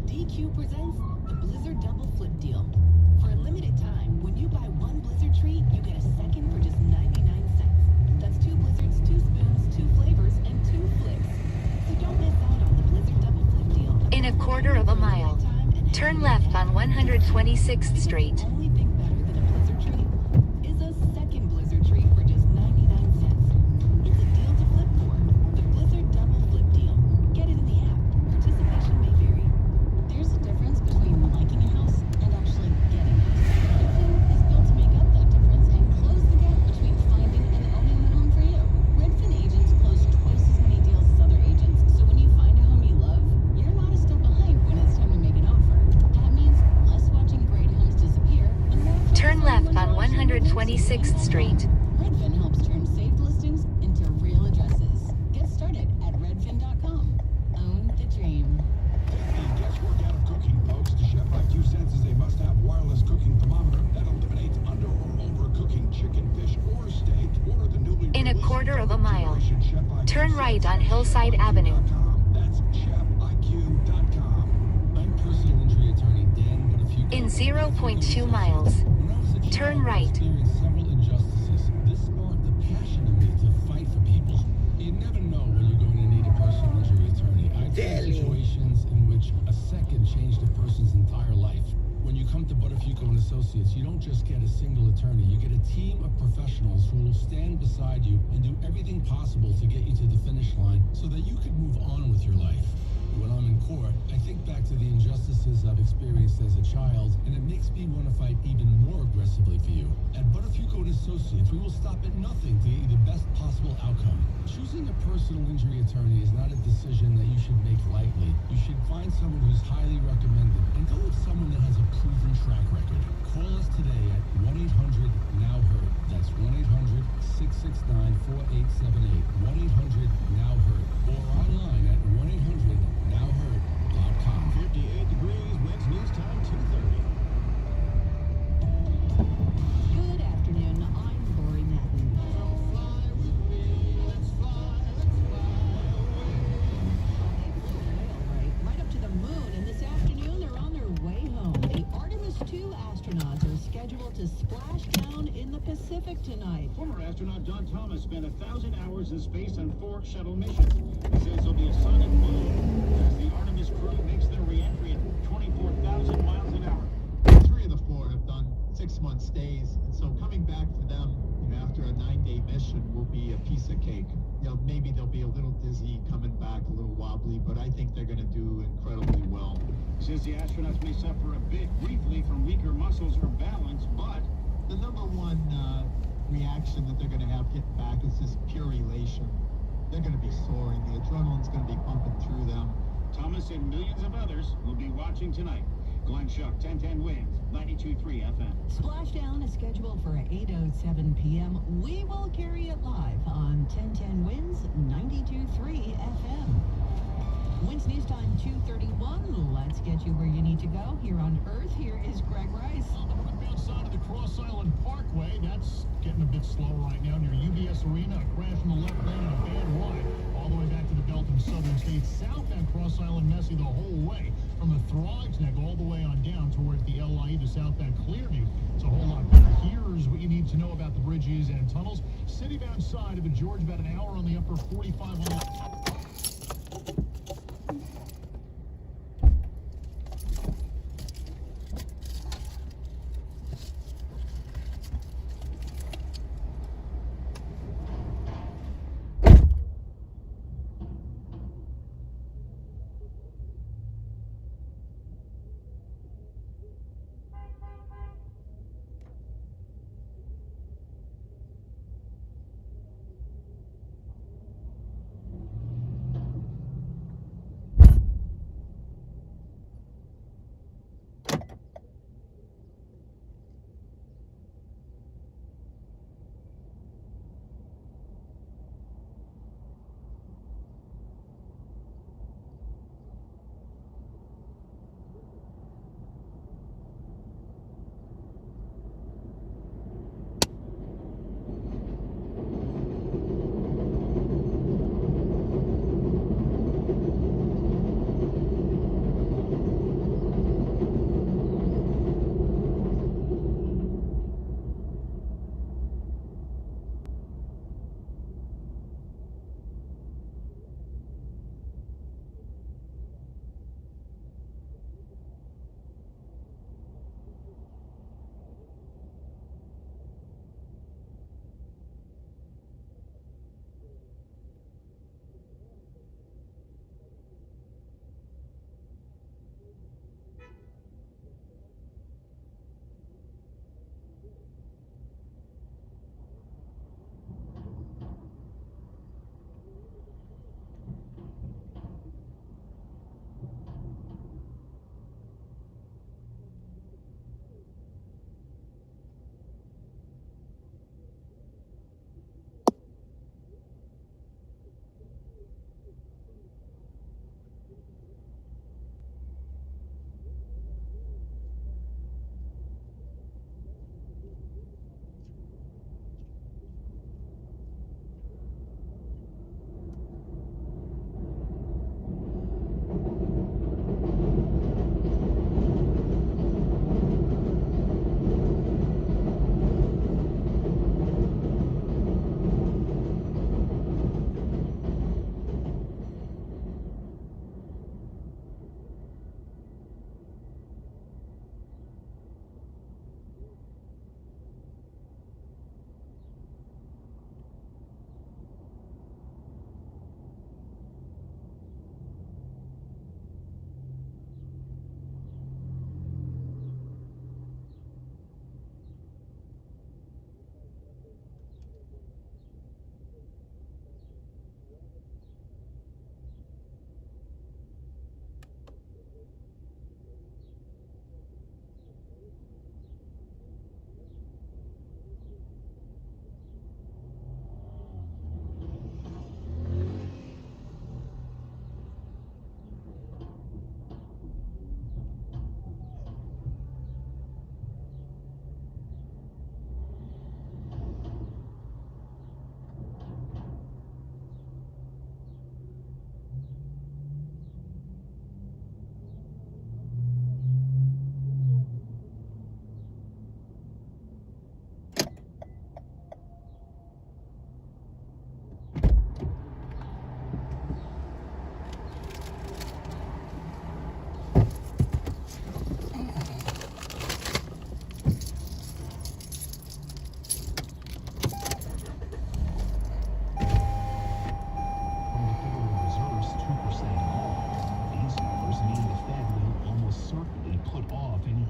DQ presents the Blizzard Double Flip Deal. For a limited time, when you buy one Blizzard treat, you get a second for just 99 cents. That's 2 Blizzards, 2 spoons, 2 flavors, and 2 flicks. So don't miss out on the Blizzard Double Flip Deal. In a quarter of a mile, turn left on 126th Street. The only thing better than a Blizzard treat is a second Blizzard treat for just 99 cents. It's a deal to flip for. The Blizzard Double Flip Deal. Get it in the app. Participation may vary. There's a difference between liking a house and actually getting it. Redfin is built to make up that difference and close the gap between finding and owning the home for you. Redfin agents close twice as many deals as other agents, so when you find a home you love, you're not a step behind when it's time to make an offer. That means less watching great homes disappear and more Turn left on 126th Street. Redfin helps turn saved listings into real addresses. Get started at redfin.com. Own the dream. Take the guesswork out of cooking, folks. The Chef IQ senses a must-have wireless cooking thermometer that eliminates under or overcooking chicken, fish, or steak. Order the newly In a released quarter of a mile, Chef IQ turn right on senses Hillside at Avenue. chefiq.com. That's chefiq.com. I'm personal injury attorney Dan, but if you In 0.2 miles, turn right. experienced several injustices. This sparked the passion in me to fight for people. You never know when you're going to need a personal injury attorney. I've seen situations in which a second changed a person's entire life. When you come to Butterfuco and Associates, you don't just get a single attorney. You get a team of professionals who will stand beside you and do everything possible to get you to the finish line so that you can move on with your life. When I'm in court, I think back to the injustices I've experienced as a child, and it makes me want to fight even more aggressively for you. At Butterfuco and Associates, we will stop at nothing to get you the best possible outcome. Choosing a personal injury attorney is not a decision that you should make lightly. You should find someone who's highly recommended and go with someone that has a proven track record. Call us today at 1-800-NOW-HURT. That's 1-800-669-4878. 1-800-NOW-HURT. Or online at 1-800-NOW-HURT.com. 58 degrees, winds news time 2:30. Good afternoon. I'm Lori Madden. Right up to the moon, and this afternoon they're on their way home. The Artemis II astronauts are scheduled to splash down in the Pacific tonight. Former astronaut John Thomas spent 1,000 hours in space on 4 shuttle missions. He says there'll be a sun and moon as the Artemis crew makes their re-entry at 24,000 miles an hour. 3 of the 4 have done 6-month stays, and so coming back for them, after a 9-day mission will be a piece of cake. Maybe they'll be a little dizzy coming back, a little wobbly, but I think they're going to do incredibly well. He says the astronauts may suffer a bit briefly from weaker muscles or balance, but the number one reaction that they're going to have getting back is just pure elation. They're going to be soaring. The adrenaline's going to be pumping through them. Thomas and millions of others will be watching tonight. Glenn Shuck, 1010 Winds, 92.3 FM. Splashdown is scheduled for 8:07 p.m. We will carry it live on 1010 Winds, 92.3 FM. Winds news time 2:31. Let's get you where you need to go. Here on Earth, here is Greg Rice. On the northbound side of the Cross Island Parkway, that's getting a bit slow right now near UBS Arena. A crash in the left lane and a bad wide all the way back to the belt in southern states. Southbound Cross Island messy the whole way. From the Thrives Neck all the way on down towards the LIE to southbound Clearview. It's a whole lot better. Here's what you need to know about the bridges and tunnels. City-bound side of the George, about an hour on the upper 45 on the...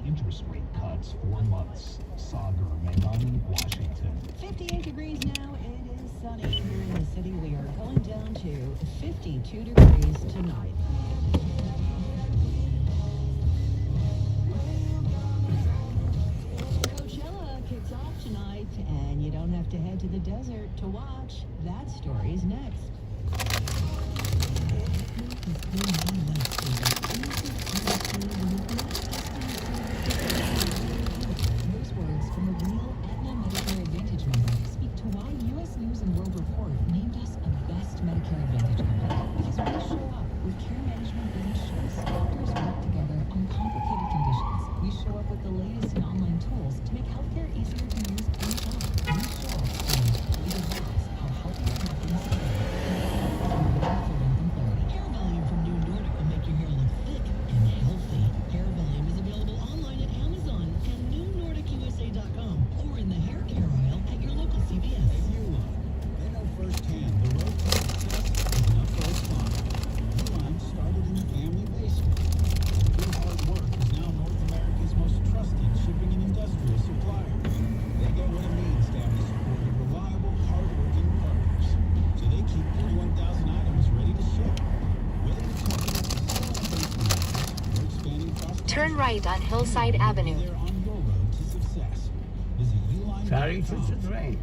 interest rate cuts for months. Sagar Megani, Washington. 58 degrees now. It is sunny here in the city. We are going down to 52 degrees tonight. Coachella kicks off tonight, and you don't have to head to the desert to watch. That story's next. Those words from a real Aetna Medicare Advantage member speak to why U.S. News and World Report named us a best Medicare Advantage company. Because Turn right on Hillside Avenue. They're on your road to success. Visit Sorry to uline.com. the train.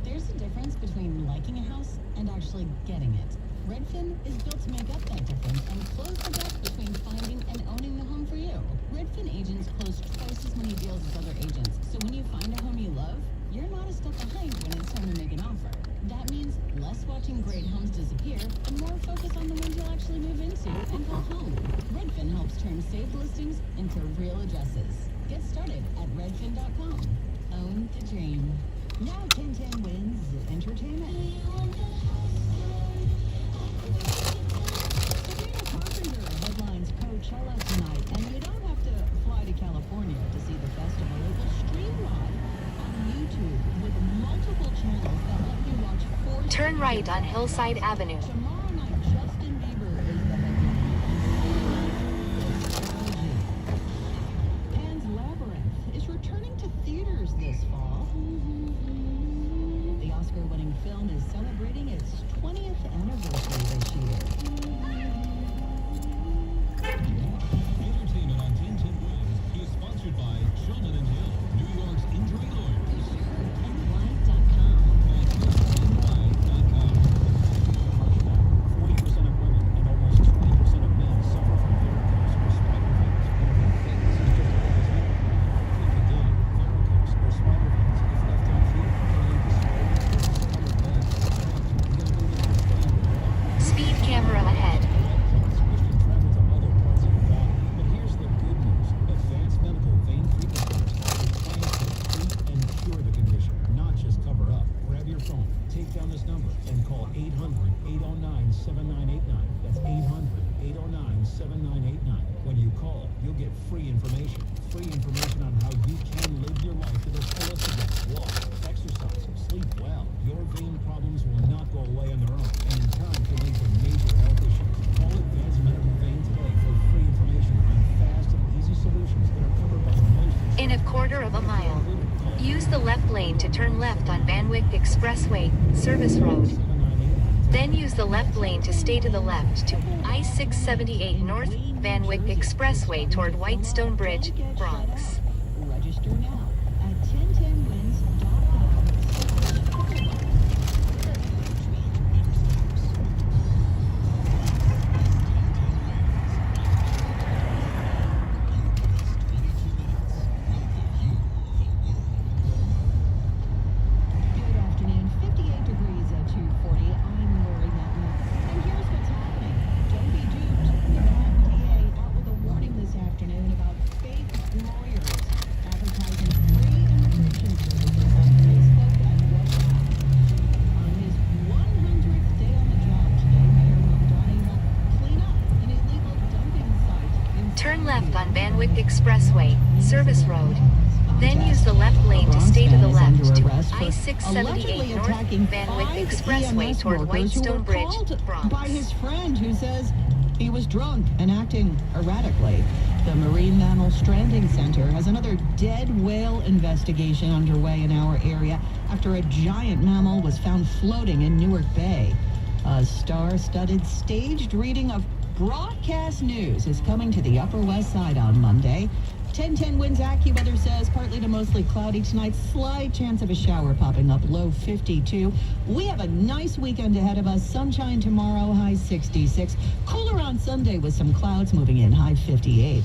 There's a difference between liking a house and actually getting it. Redfin is built to make up that difference and close the gap between finding and owning the home for you. Redfin agents close twice as many deals as other agents, so when you find a home you love, you're not a step behind when it's time to make an offer. That means less watching great homes disappear and more focus on the ones you'll actually move into and call home. Redfin helps turn saved listings into real addresses. Get started at redfin.com. Own the dream. Now 1010 wins entertainment. Sabrina Carpenter headlines Coachella tonight, and you don't have to fly to California to see the festival. It will stream live on YouTube with multiple channels that let you watch 4 Turn right on Hillside Avenue. Tomorrow night, Justin Bieber is the headline. Pan's Labyrinth is returning to theaters this fall. The Oscar-winning film is celebrating its 20th anniversary this year. Entertainment on 1010 Wins is sponsored by Sheldon and Hill, New York's injury lawyers. NY.com. 40% of women and almost 20% of men suffer from varicose or spider veins. One of the things is just as big as that. Think again, varicose or spider veins, if left untreated, can lead to swelling, scarring, or death. You gotta go get understand why. Speed camera ahead. Which can travel to other parts of your body. But here's the good news. Advanced medical vein treatment centers are trying to treat and cure the condition, not just cover up. Grab your phone, take down this number, and call 800-809-7989. That's 800-809-7989. When you call, you'll get free information. Free information on how you can live your life to the fullest again. Walk, exercise, sleep well. Your vein problems will not go away on their own, and in time can lead to major health issues. Call Advanced Medical Vein today for free information on fast and easy solutions that are covered by most In a quarter of a mile, use the left lane to turn left on Van Wyck Expressway, Service Road. Then use the left lane to stay to the left to I-678 North, Van Wyck Expressway toward Whitestone Bridge, Bronx. Register now at 1010wins.com. Good afternoon. 58 degrees at 2:40. I'm Lori Mountain. And here's what's happening. Don't be duped. The Manhattan DA out with a warning this afternoon about fake lawyers advertising free immigration services on Facebook and WhatsApp. On his 100th day on the job today, Mayor Mamdani helped clean up an illegal dumping site in Turn left on Van Wyck Expressway, Service Road. Then use the left lane to stay to the left to I-678 North, Van Wyck Expressway toward Whitestone Bridge, Bronx. By his friend who says he was drunk and acting erratically. The Marine Mammal Stranding Center has another dead whale investigation underway in our area after a giant mammal was found floating in Newark Bay. A star-studded staged reading of broadcast news is coming to the Upper West Side on Monday. 1010 Winds AccuWeather says partly to mostly cloudy tonight. Slight chance of a shower popping up, low 52. We have a nice weekend ahead of us. Sunshine tomorrow, high 66. Cooler on Sunday with some clouds moving in, high 58.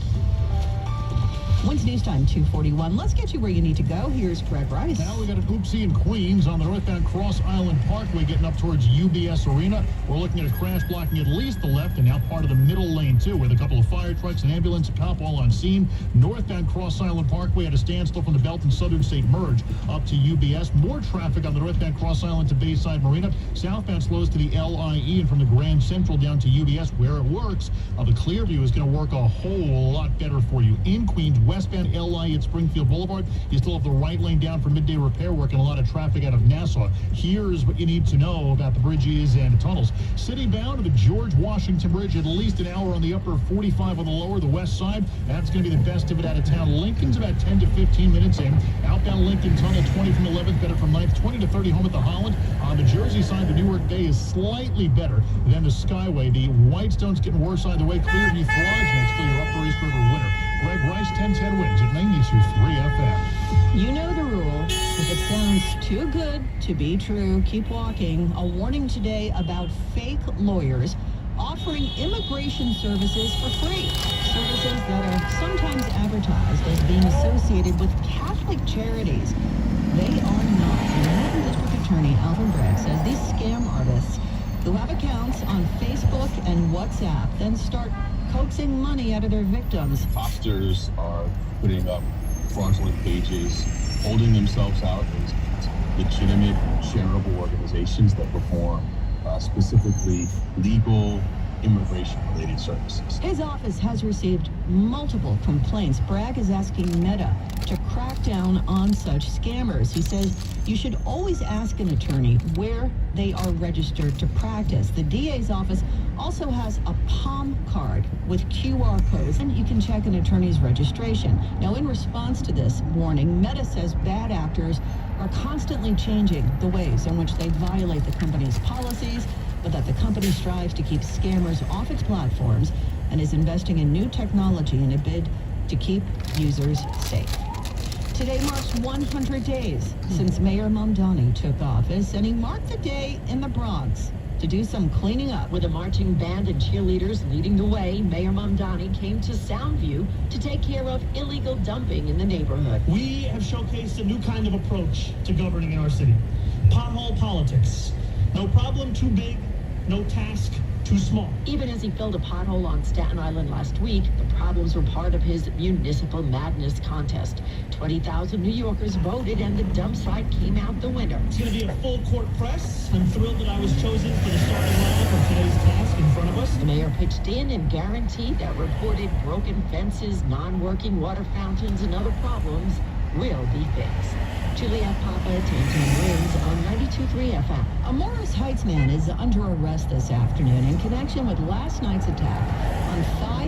Wednesday news time, 2:41. Let's get you where you need to go. Here's Greg Rice. Now we got an oopsie in Queens on the northbound Cross Island Parkway getting up towards UBS Arena. We're looking at a crash blocking at least the left and now part of the middle lane too, with a couple of fire trucks, an ambulance, a cop all on scene. Northbound Cross Island Parkway at a standstill from the Belt and Southern State Merge up to UBS. More traffic on the northbound Cross Island to Bayside Marina. Southbound slows to the LIE and from the Grand Central down to UBS where it works. The Clearview is going to work a whole lot better for you. In Queens, westbound LIE at Springfield Boulevard, you still have the right lane down for midday repair work and a lot of traffic out of Nassau. Here's what you need to know about the bridges and tunnels. City bound to the George Washington Bridge, at least an hour on the upper, 45 on the lower, the west side. That's going to be the best of it out of town. Lincoln's about 10 to 15 minutes in. Outbound Lincoln Tunnel, 20 from 11th, better from 9th, 20 to 30 home at the Holland. On the Jersey side, the Newark Bay is slightly better than the Skyway. The Whitestone's getting worse either way. Clearview thrives next to your upper East River winter. Greg Rice, 1010 wins at 92.3 FM. You know the rule. If it sounds too good to be true, keep walking. A warning today about fake lawyers offering immigration services for free. Services that are sometimes advertised as being associated with Catholic charities. They are not. Manhattan District Attorney Alvin Bragg says these scam artists who have accounts on Facebook and WhatsApp then start coaxing money out of their victims. Imposters are putting up fraudulent pages, holding themselves out as legitimate charitable organizations that perform specifically legal immigration-related services. His office has received multiple complaints. Bragg is asking Meta to crack down on such scammers. He says you should always ask an attorney where they are registered to practice. The DA's office also has a Palm card with QR codes, and you can check an attorney's registration. Now, in response to this warning, Meta says bad actors are constantly changing the ways in which they violate the company's policies, but that the company strives to keep scammers off its platforms and is investing in new technology in a bid to keep users safe. Today marks 100 days since Mayor Mamdani took office, and he marked the day in the Bronx to do some cleaning up. With a marching band and cheerleaders leading the way, Mayor Mamdani came to Soundview to take care of illegal dumping in the neighborhood. We have showcased a new kind of approach to governing in our city. Pothole politics. No problem too big, no task too small. Even as he filled a pothole on Staten Island last week, the problems were part of his Municipal Madness contest. 20,000 New Yorkers voted and the dump site came out the winner. It's going to be a full court press. I'm thrilled that I was chosen for the starting lineup of today's task in front of us. The mayor pitched in and guaranteed that reported broken fences, non-working water fountains, and other problems will be fixed. Juliette Papa, 1010 wins on 92.3 FM. A Morris Heights man is under arrest this afternoon in connection with last night's attack on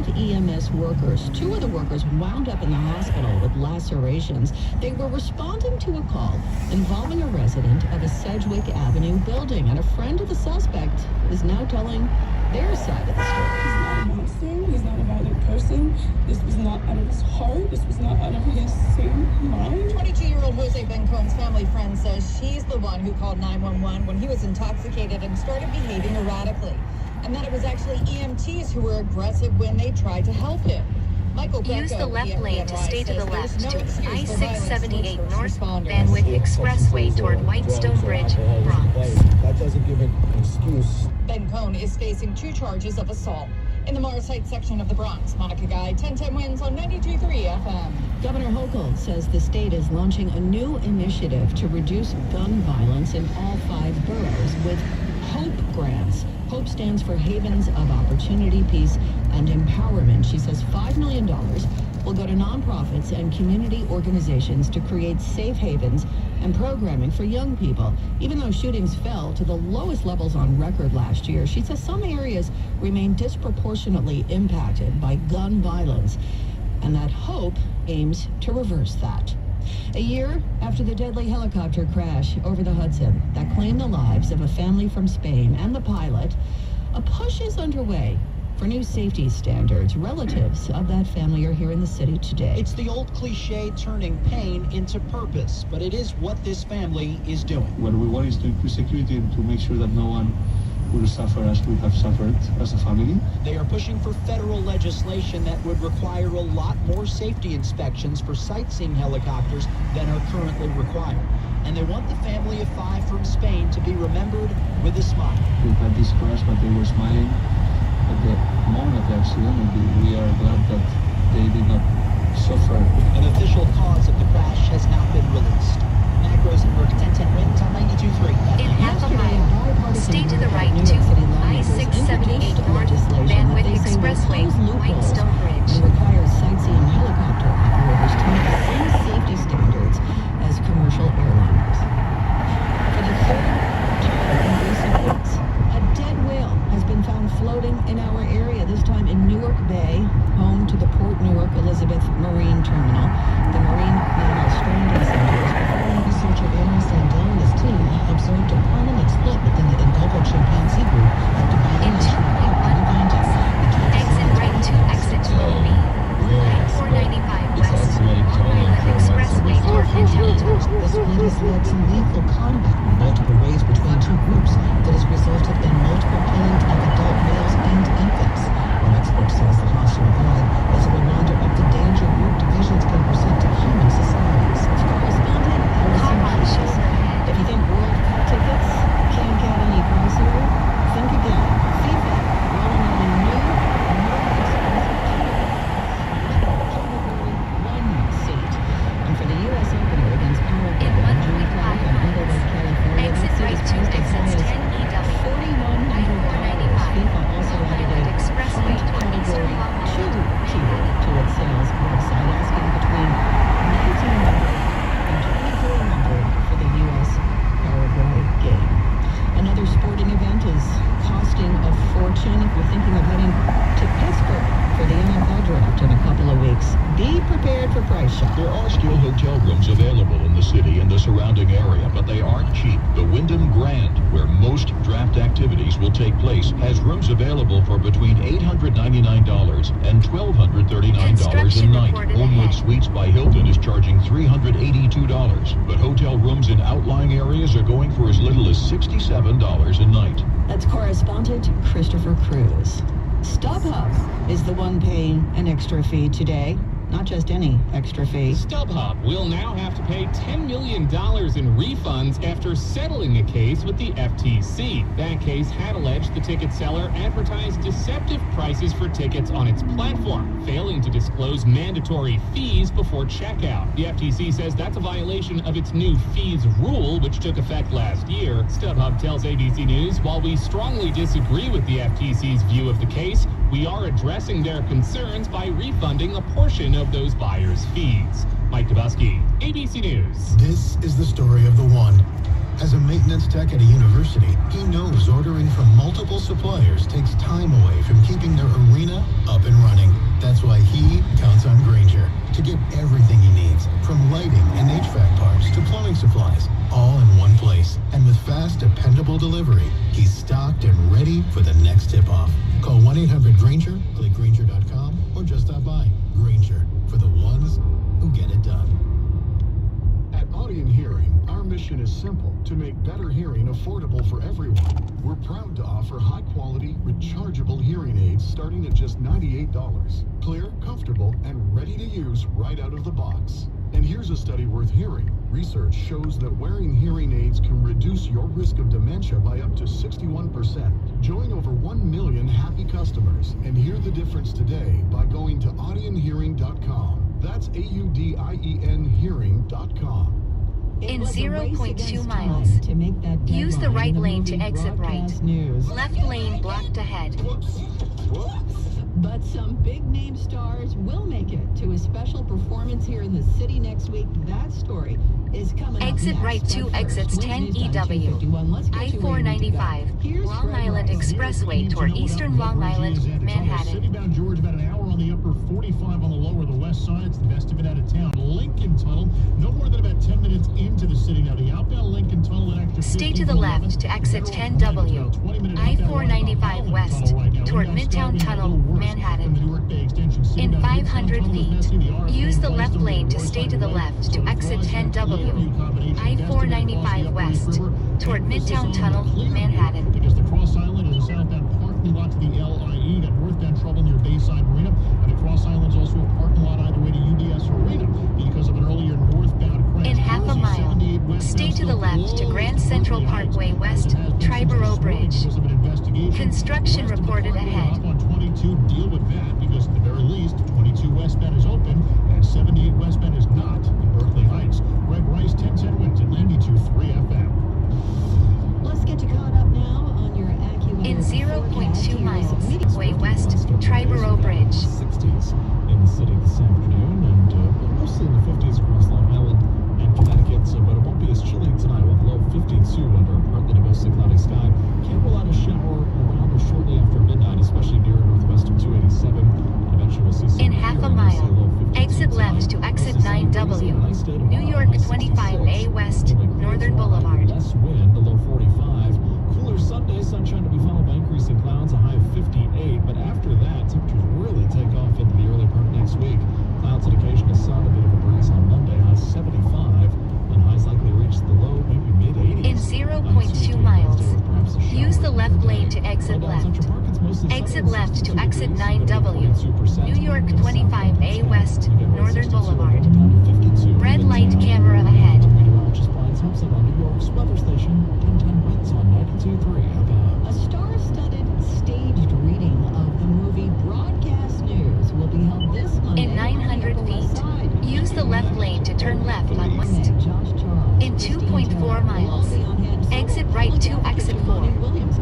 5 EMS workers. 2 of the workers wound up in the hospital with lacerations. They were responding to a call involving a resident of a Sedgwick Avenue building, and a friend of the suspect is now telling their side of the story. He's not a monster. He's not a violent person. This was not out of his heart. This was not out of his same mind. 22-year-old Jose Bencon's family friend says she's the one who called 911 when he was intoxicated and started behaving erratically, and that it was actually EMTs who were aggressive when they tried to help him. Michael Use the left lane to stay to the left to I-678 North responders. Van Wyck Expressway toward Whitestone Bridge, Bronx. That doesn't give an excuse. Bencone is facing 2 charges of assault. In the Morris Heights section of the Bronx, Monica Guy, 1010 wins on 92.3 FM. Governor Hochul says the state is launching a new initiative to reduce gun violence in all 5 boroughs with HOPE grants. HOPE stands for Havens of Opportunity, Peace, and Empowerment. She says $5 million will go to nonprofits and community organizations to create safe havens and programming for young people. Even though shootings fell to the lowest levels on record last year, she says some areas remain disproportionately impacted by gun violence, and that HOPE aims to reverse that. A year after the deadly helicopter crash over the Hudson that claimed the lives of a family from Spain and the pilot, a push is underway for new safety standards. Relatives of that family are here in the city today. It's the old cliche turning pain into purpose, but it is what this family is doing. What we want is to increase security and to make sure that no one will suffer as we have suffered as a family. They are pushing for federal legislation that would require a lot more safety inspections for sightseeing helicopters than are currently required. And they want the family of 5 from Spain to be remembered with a smile. We had this crash, but they were smiling at the moment of the accident, and we are glad that they did not suffer. An official cause of the crash has not been released. Mac Rosenberg, 1010 wins on 92.3. In half a mile, stay to the right to I-678 North Van Wyck Expressway, Whitestone Bridge. And requires sightseeing helicopter operators to meet the same safety standards as commercial airliners. For the 3rd time in recent weeks, a dead whale has been found floating in our area, this time in Newark Bay, home to the Port Newark Elizabeth Marine Terminal. The Marine Mammal Stranding Center is performing researcher Anna Sandell and his team observed a prominent split within the Inappropriate Price Shop. There are still hotel rooms available in the city and the surrounding area, but they aren't cheap. The Wyndham Grand, where most draft activities will take place, has rooms available for between $899 and $1,239 a night. Homewood Suites by Hilton is charging $382, but hotel rooms in outlying areas are going for as little as $67 a night. That's correspondent Christopher Cruz. StubHub is the one paying an extra fee today. Not just any extra fee. StubHub will now have to pay $10 million in refunds after settling a case with the FTC. That case had alleged the ticket seller advertised deceptive prices for tickets on its platform, failing to disclose mandatory fees before checkout. The FTC says that's a violation of its new fees rule, which took effect last year. StubHub tells ABC News, while we strongly disagree with the FTC's view of the case, we are addressing their concerns by refunding a portion of those buyers' fees. Mike Dubusky, ABC News. This is the story of the one. As a maintenance tech at a university, he knows ordering from multiple suppliers takes time away from keeping their arena up and running. That's why he counts on Grainger to get everything he needs, from lighting and HVAC parts to plumbing supplies, all in one place. And with fast, dependable delivery, he's stocked and ready for the next tip-off. Call 1-800-GRAINGER, click Grainger.com, or just stop by. Grainger, for the ones who get it done. At Audion Hearing, our mission is simple: to make better hearing affordable for everyone. We're proud to offer high-quality, rechargeable hearing aids starting at just $98. Clear, comfortable, and ready to use right out of the box. And here's a study worth hearing. Research shows that wearing hearing aids can reduce your risk of dementia by up to 61%. Join over 1 million happy customers and hear the difference today by going to audionhearing.com. That's AUDIEN hearing.com. In 0.2 miles, use the right lane to exit right. Left lane blocked ahead. But some big-name stars will make it to a special performance here in the city next week. That story is coming up Exit next. right 2 exits 10 EW. I-495, Long Island Expressway toward eastern Long Island, Manhattan. Citybound George, about an hour on the upper, 45 on the lower, the west side. It's the best of it out of town. Lincoln Tunnel, no more than about 10 minutes into the city. Now the outbound Lincoln Tunnel, an extra Stay to the left to exit 10W. I-495 west toward Midtown Tunnel, Manhattan. In 500 feet, use the left lane to stay to the left to exit 10W. I-495 west toward Midtown Tunnel, Manhattan. Because the Cross Island is a southbound parking lot to the LIE. Got northbound trouble near Bayside Marina. And the Cross Island's also a parking lot either way to UBS Arena because of an earlier northbound crash. In half a mile, stay to the left to Grand Central Parkway west, Triborough Bridge. Construction reported ahead. On 22, deal with that because at the very least, 22 westbound is open and 78 westbound is not in Berkeley Heights. Greg Rice, 1010 wins at 92.3 FM. Let's get you caught up now on your AccuWeather. In 0.2 miles, way west, Triborough Bridge. 60s in the city this afternoon, and mostly in the 50s across Long Island and Connecticut, but it won't be as chilly tonight with low 52 under a partly to mostly cloudy sky. Can't rule out a shower around or shortly after midnight, especially near northwest of 287. And eventually we'll see some In half a mile, exit left to exit 9W. New York 25A west, Northern Boulevard. Less wind, the low 45. Cooler Sunday, sunshine to be followed by increasing clouds, a high of 58. But after that, temperatures really take off into the early part of next week. Clouds and occasional sun, a bit of a breeze on Monday, high 75. And highs likely reach the low, maybe mid-80s. In 0.2 miles, use the left lane to exit left. Exit left to exit 9W. New York 25A west, Northern Boulevard. Red light camera ahead. A star-studded staged reading of the movie Broadcast News will be held this Monday. In 900 feet, use the left lane to turn left on west. In 2.4 miles, exit right to exit 4.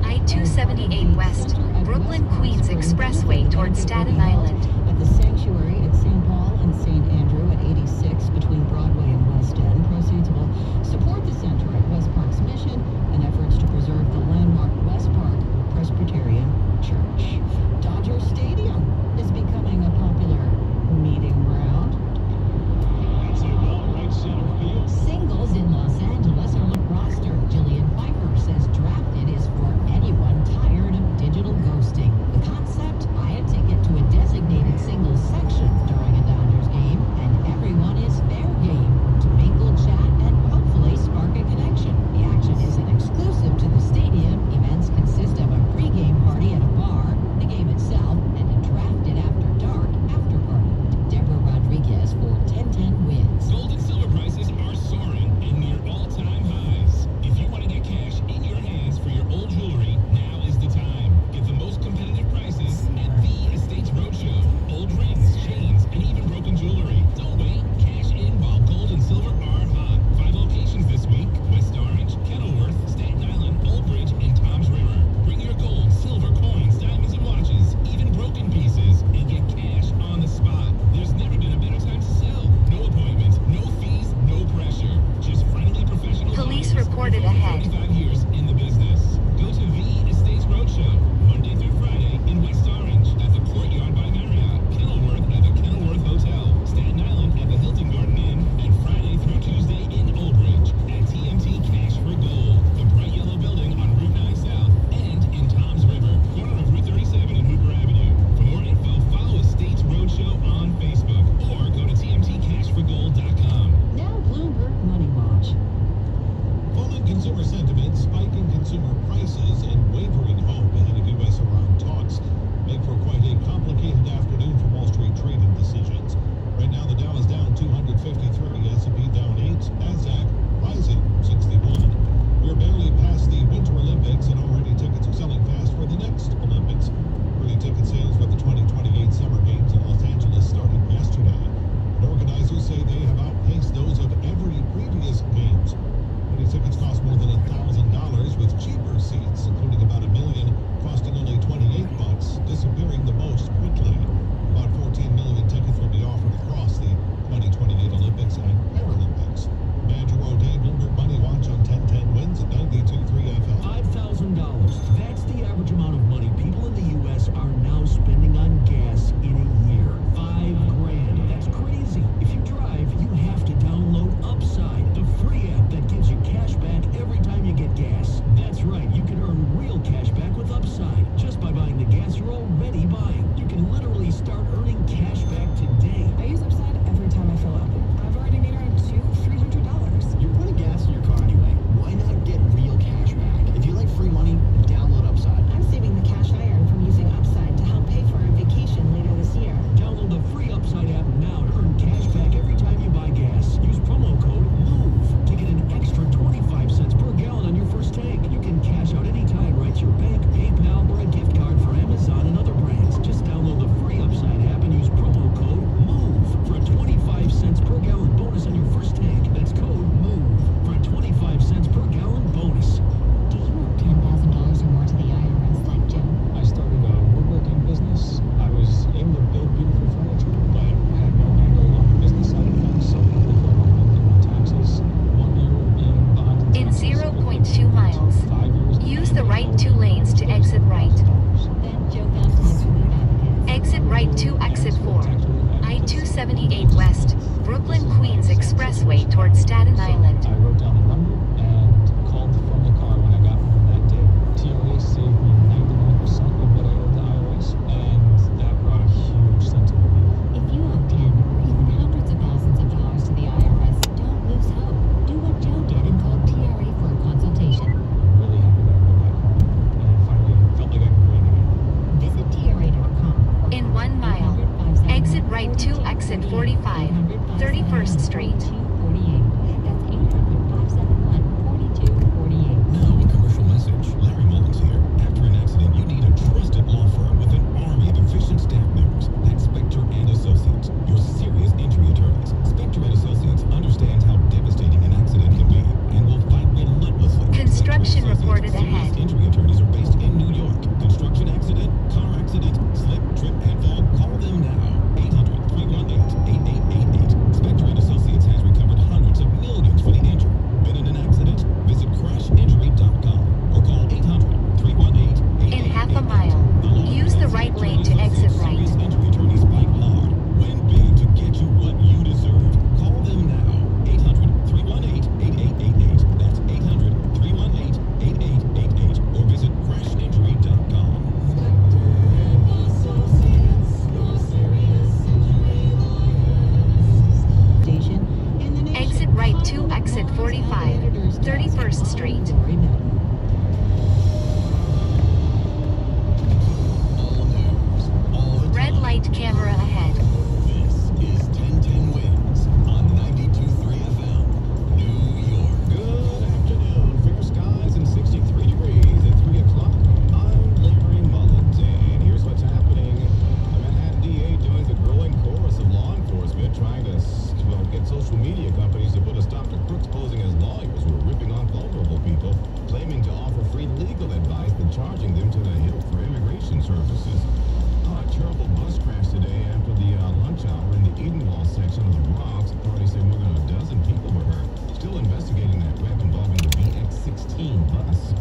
I-278 west, Brooklyn Queens Expressway toward Staten Island. At the Sanctuary at St. Paul and St. Andrew at 86 between Broadway and West End. Proceeds will support the center at West Park's mission and efforts to preserve the landmark West Park Presbyterian Church. Dodger Stadium is becoming a popular meeting ground. right 2 lanes to exit right. Then Joe found time to move advocates. Exit right 2, exit 4. I-278 West, Brooklyn Queens Expressway towards Staten Island. I wrote down the number and called from the car when I got home that day. TRA saved me 99% of what I owed the IRS, and that brought a huge sense of relief. If you owe 10 or even hundreds of thousands of dollars to the IRS, don't lose hope. Do what Joe did and call TRA for a consultation. I'm really happy that I wrote that call, and finally felt like I could breathe again. Visit TRA.com. In 1 mile, exit right 2, exit 45, 31st Street. 4248. That's 800-571-4248. Now, a commercial message. Larry Mullins here. After an accident, you need a trusted law firm with an army of efficient staff members. That's Spector and Associates, your serious injury attorneys. Spector and Associates understands how devastating an accident can be and will fight relentlessly. Construction Spector and reported Associates ahead. serious injury attorneys are based in New York. Construction accident, car accident, slip, trip, and fall. Call them now. 800-318-8888. Spector and Associates has recovered hundreds of millions for the injured. Been in an accident? Visit crashinjury.com or call 800-318-8888. In half a mile, use the right lane to exit right. Serious injury attorneys fight hard, win big to get you what you deserve. Call them now. 800-318-8888. That's 800-318-8888. Or visit crashinjury.com. Station in the nation. Exit right 2, exit 45, 31st Street. All news, all the Red time. light camera ahead. This is 1010 Wins on 92.3 FM, New York. Good afternoon. Fair skies and 63 degrees at 3 o'clock. I'm Larry Mullins, and here's what's happening. The Manhattan DA joins a growing chorus of law enforcement trying to get social media companies to put a stop to crooks posing as lawyers who are ripping off vulnerable people, claiming to offer free legal advice but charging them to the hilt for immigration services. A terrible bus crash today after the lunch hour in the Edenwald section of the Bronx. Authorities say more than a dozen people were hurt. Still investigating that wreck involving the BX-16 bus.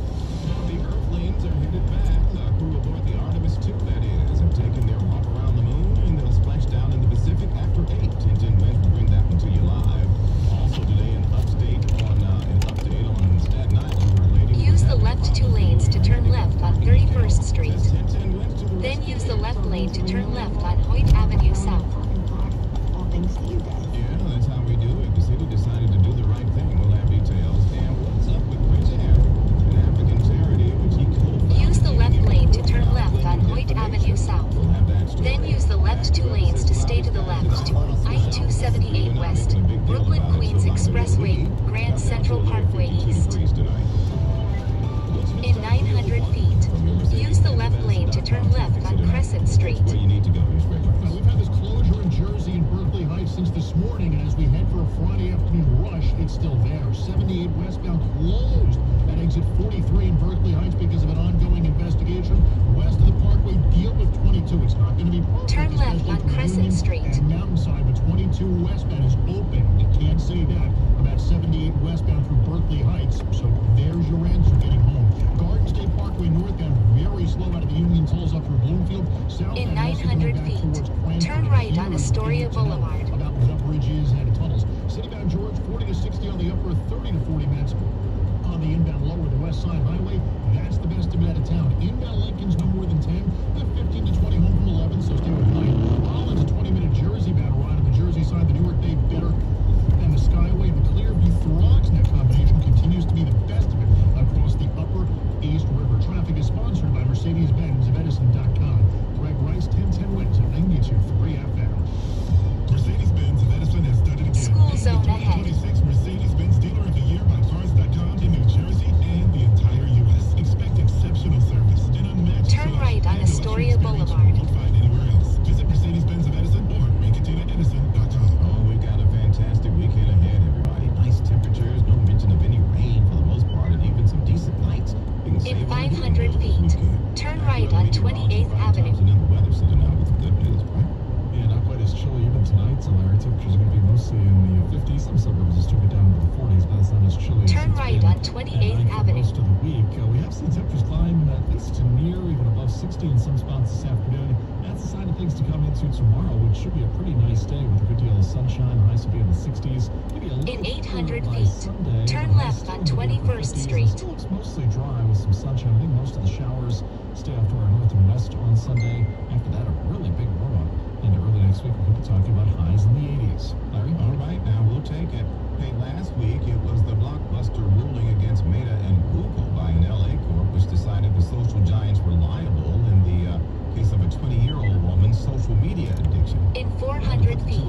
The Earthlings are headed back. The crew aboard the Artemis II, that is, have taken their walk around the moon, and they'll splash down in the Pacific after 8. 1010 Wins will bring that one to you live. Also today, an update on Staten Island, where a lady Use the left 2 lanes to turn left on 31st Street. Then use the left lane to turn left on Hoyt Avenue South. All thanks to you guys. Yeah, that's how we do it. The city decided to do the right thing. We'll have details. And what's up with Prince Harry, an African charity which he co-founded? Use the left lane to turn left on Hoyt Avenue South. We'll have that story. Then use the left 2 lanes to stay to the left to I-278 West, Brooklyn Queens Expressway, Grand Central Parkway East. In 900 feet, use the left lane to turn left on Crescent Street. Where you need to go. Here's Greg Rice. Now, we've had this closure in Jersey and Berkeley Heights since this morning, and as we head for a Friday afternoon rush, it's still there. 78 westbound closed at exit 43 in Berkeley Heights because of an ongoing investigation. West of the Parkway, deal with 22. It's not going to be perfect. Turn left especially on from Crescent Union Street. And Mountainside, but 22 westbound is open. You can't say that about 78 westbound through Berkeley Heights. So there's your answer getting home. Garden State Parkway northbound, very slow out of the Union Tolls up through Bloomfield. In 900 feet, turn right on Astoria Boulevard. About the bridges and tunnels. Citybound George, 40 to 60 on the upper, 30 to 40 minutes on the inbound lower, the West Side Highway. That's the best of it out of town. Inbound Lincoln's no more than 10. The 15 to 20 home from 11, so stay with 9. Holland's a 20-minute Jersey bound ride on the Jersey side. The Newark Bay better than the Skyway. The Clearview Throgsneck combination continues to be the best of it across the upper East River. Traffic is sponsored by Mercedes-Benz of Edison.com. Greg Rice, 1010 Wins at 92.3 FM. Mercedes-Benz of Edison has started again. School zone ahead. 2026 Mercedes-Benz Dealer of the Year by Cars.com in New Jersey and the entire U.S. Expect exceptional service and unmatched Turn right on Astoria Boulevard. Won't find anywhere else. Visit Mercedes-Benz of Edison or RankItToAdison.com. Oh, we've got a fantastic weekend ahead, everybody. Nice temperatures, no mention of any rain for the most part, and even some decent nights. In 500 feet, turn right on 28th Avenue. And the weather, so now with the good news, right? Yeah, not quite as chilly even tonight. So, Larry, temperatures are going to be mostly in the 50s. Some suburbs will still get down into the 40s, but it's not as chilly as Turn it's right been on at 28th night for Avenue. most of the week. We have seen temperatures climb at least to near, even above 60 in some spots this afternoon. That's a sign of things to come into tomorrow, which should be a pretty nice day with a good deal of sunshine. Highs will be in the 60s. Maybe a little In 800 cooler by feet, Sunday, turn but left still on in the upper 21st 50s. Street. It still looks mostly dry with some sunshine. I think most of the showers stay off to our north and west on Sunday. After that, a really big warm-up. Into early next week, we could be talking about highs in the 80s. Larry? All right, now we'll take it. Hey, last week it was the blockbuster ruling against Meta and Google by an LA court, which decided the social giants were liable in the case of a 20-year-old woman's social media addiction. In 400 feet,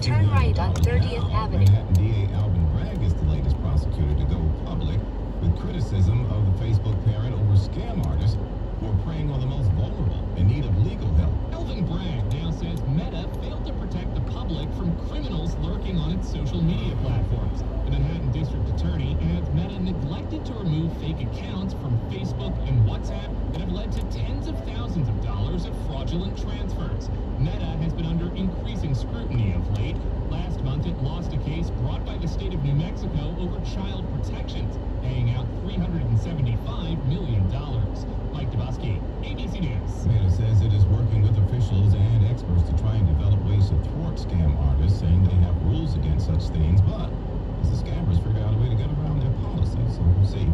turn right on 30th Avenue. Manhattan DA Alvin Bragg is the latest prosecutor to go public with criticism of the Facebook parent over scam artists who are preying on the most vulnerable in need of legal help. Alvin Bragg now says Meta failed to protect the public from criminals lurking on its social media platforms. The Manhattan District Attorney adds Meta neglected to remove fake accounts from Facebook and WhatsApp that have led to tens of thousands of dollars of fraudulent transfers. Meta has been under increasing scrutiny of late. Last month, it lost a case brought by the state of New Mexico over child protections, paying out $375 million. Mike Dubosky, ABC News. Meta says it is working with officials and experts to try and develop ways to thwart scam artists, saying they have rules against such things, but as the scammers figure out a way to get around their policies, so we'll see.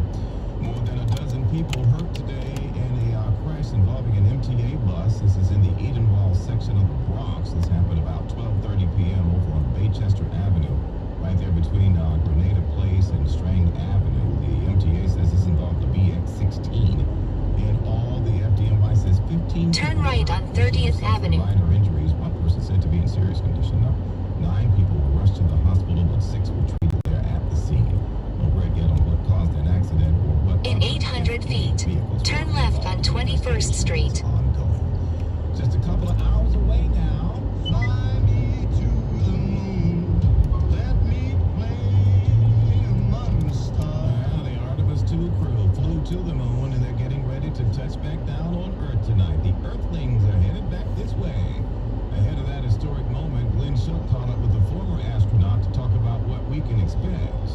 More than a dozen people hurt today in a crash involving an MTA bus. This is in the Edenwald section of the Bronx. This happened about 12:30 p.m. over on Baychester Avenue, right there between Grenada Place and Strang Avenue. The MTA says this involved the BX-16. In all, the FDNY says 15 Turn right on 30th Avenue. Minor injuries. One person said to be in serious condition. Now, 9 people were rushed to the hospital, but 6 were treated there at the scene. No word yet on what caused an accident or what. In 800 feet, turn left on 21st Street. Ongoing. Just a couple of hours away now. Fly me to the moon. Let me play among the stars. Well, the Artemis 2 crew flew to the moon, and they're getting ready to touch back down on Earth tonight. The Earthlings are headed back this way. Ahead of that historic moment, Glenn Shuck caught up with a former astronaut to talk about what we can expect.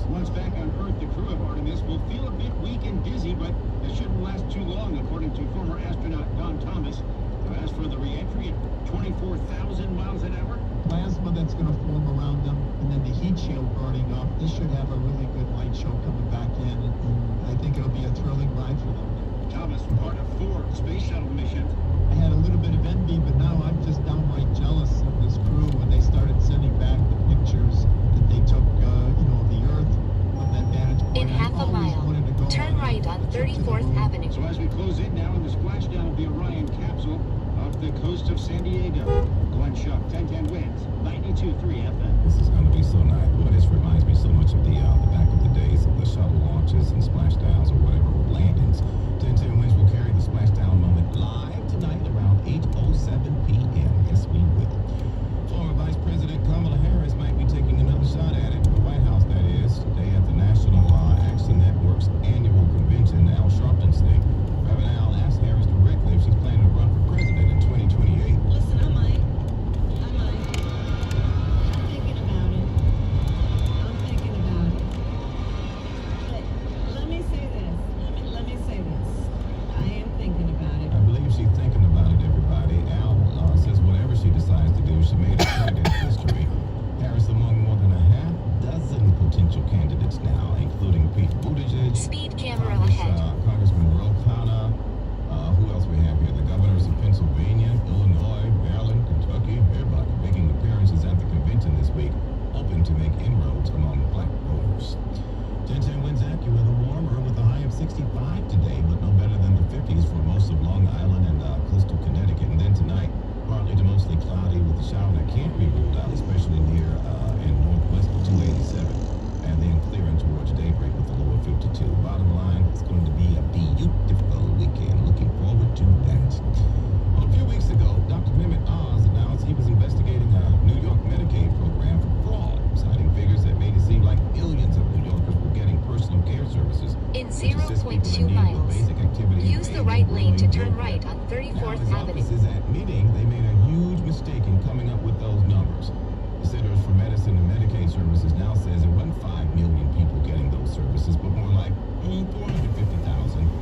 Once back on Earth, the crew of Artemis will feel a bit weak and dizzy, but it shouldn't last too long, according to former astronaut Don Thomas, who asked for the re-entry at 24,000 miles an hour. Plasma that's going to form around them, and then the heat shield burning up. This should have a really good light show coming back in, and I think it'll be a thrilling ride for them. Thomas, part of 4 space shuttle missions. I had a little bit of envy, but now I'm just downright jealous of this crew when they started sending back the pictures that they took, of the Earth from that vantage point. In half a mile, turn right on 34th Avenue. So as we close in now in the splashdown of the Orion capsule off the coast of San Diego, Glenn Shuck, 1010 Winds, 92.3 FM. This is going to be so nice. Boy, this reminds me so much of the back of the days of the shuttle launches and splashdowns or whatever, or landings. 1010 Winds will carry the splashdown moment live tonight around 8:07 p.m. Yes, we will. Former Vice President Kamala Harris might be taking another shot at it. The White House, that is, today at the National Action Network's annual convention. Al Sharpton state. Reverend Al asked Harris directly if she's planning to run for president in 2028. Listen, I might. I'm thinking about it. But let me say this. Let me say this. I am thinking about it. I believe she's thinking about it, everybody. Al says whatever she decides to do, she made a point in history. Harris among more than a half dozen potential candidates now, including Pete Buttigieg, Speed camera ahead. Congressman Ro Khanna, who else we have here? The governors of Pennsylvania, Illinois, Maryland, Kentucky, everybody making appearances at the convention this week, hoping to make inroads among black voters. 1010 Winds Acura, the warmer with a high of 65 today, but no better than the 50s for most of Long Island and coastal Connecticut. And then tonight, partly to mostly cloudy with a shower that can't be ruled out, especially near and northwest of 287. And then clearing towards daybreak with a low of 52. Bottom line, it's going to be a beautiful weekend. Looking forward to that. Well, a few weeks ago, Dr. Mehmet Oz announced he was investigating a New York Medicaid program for fraud, citing figures that made it seem like millions of New Yorkers were getting personal care services. In 0.2 miles, use the right lane to turn right on 34th Avenue. Is admitting they made a huge mistake in coming up with those numbers. The Centers for Medicine and Medicaid Services now says it wasn't 5 million people getting those services, but more like 450,000.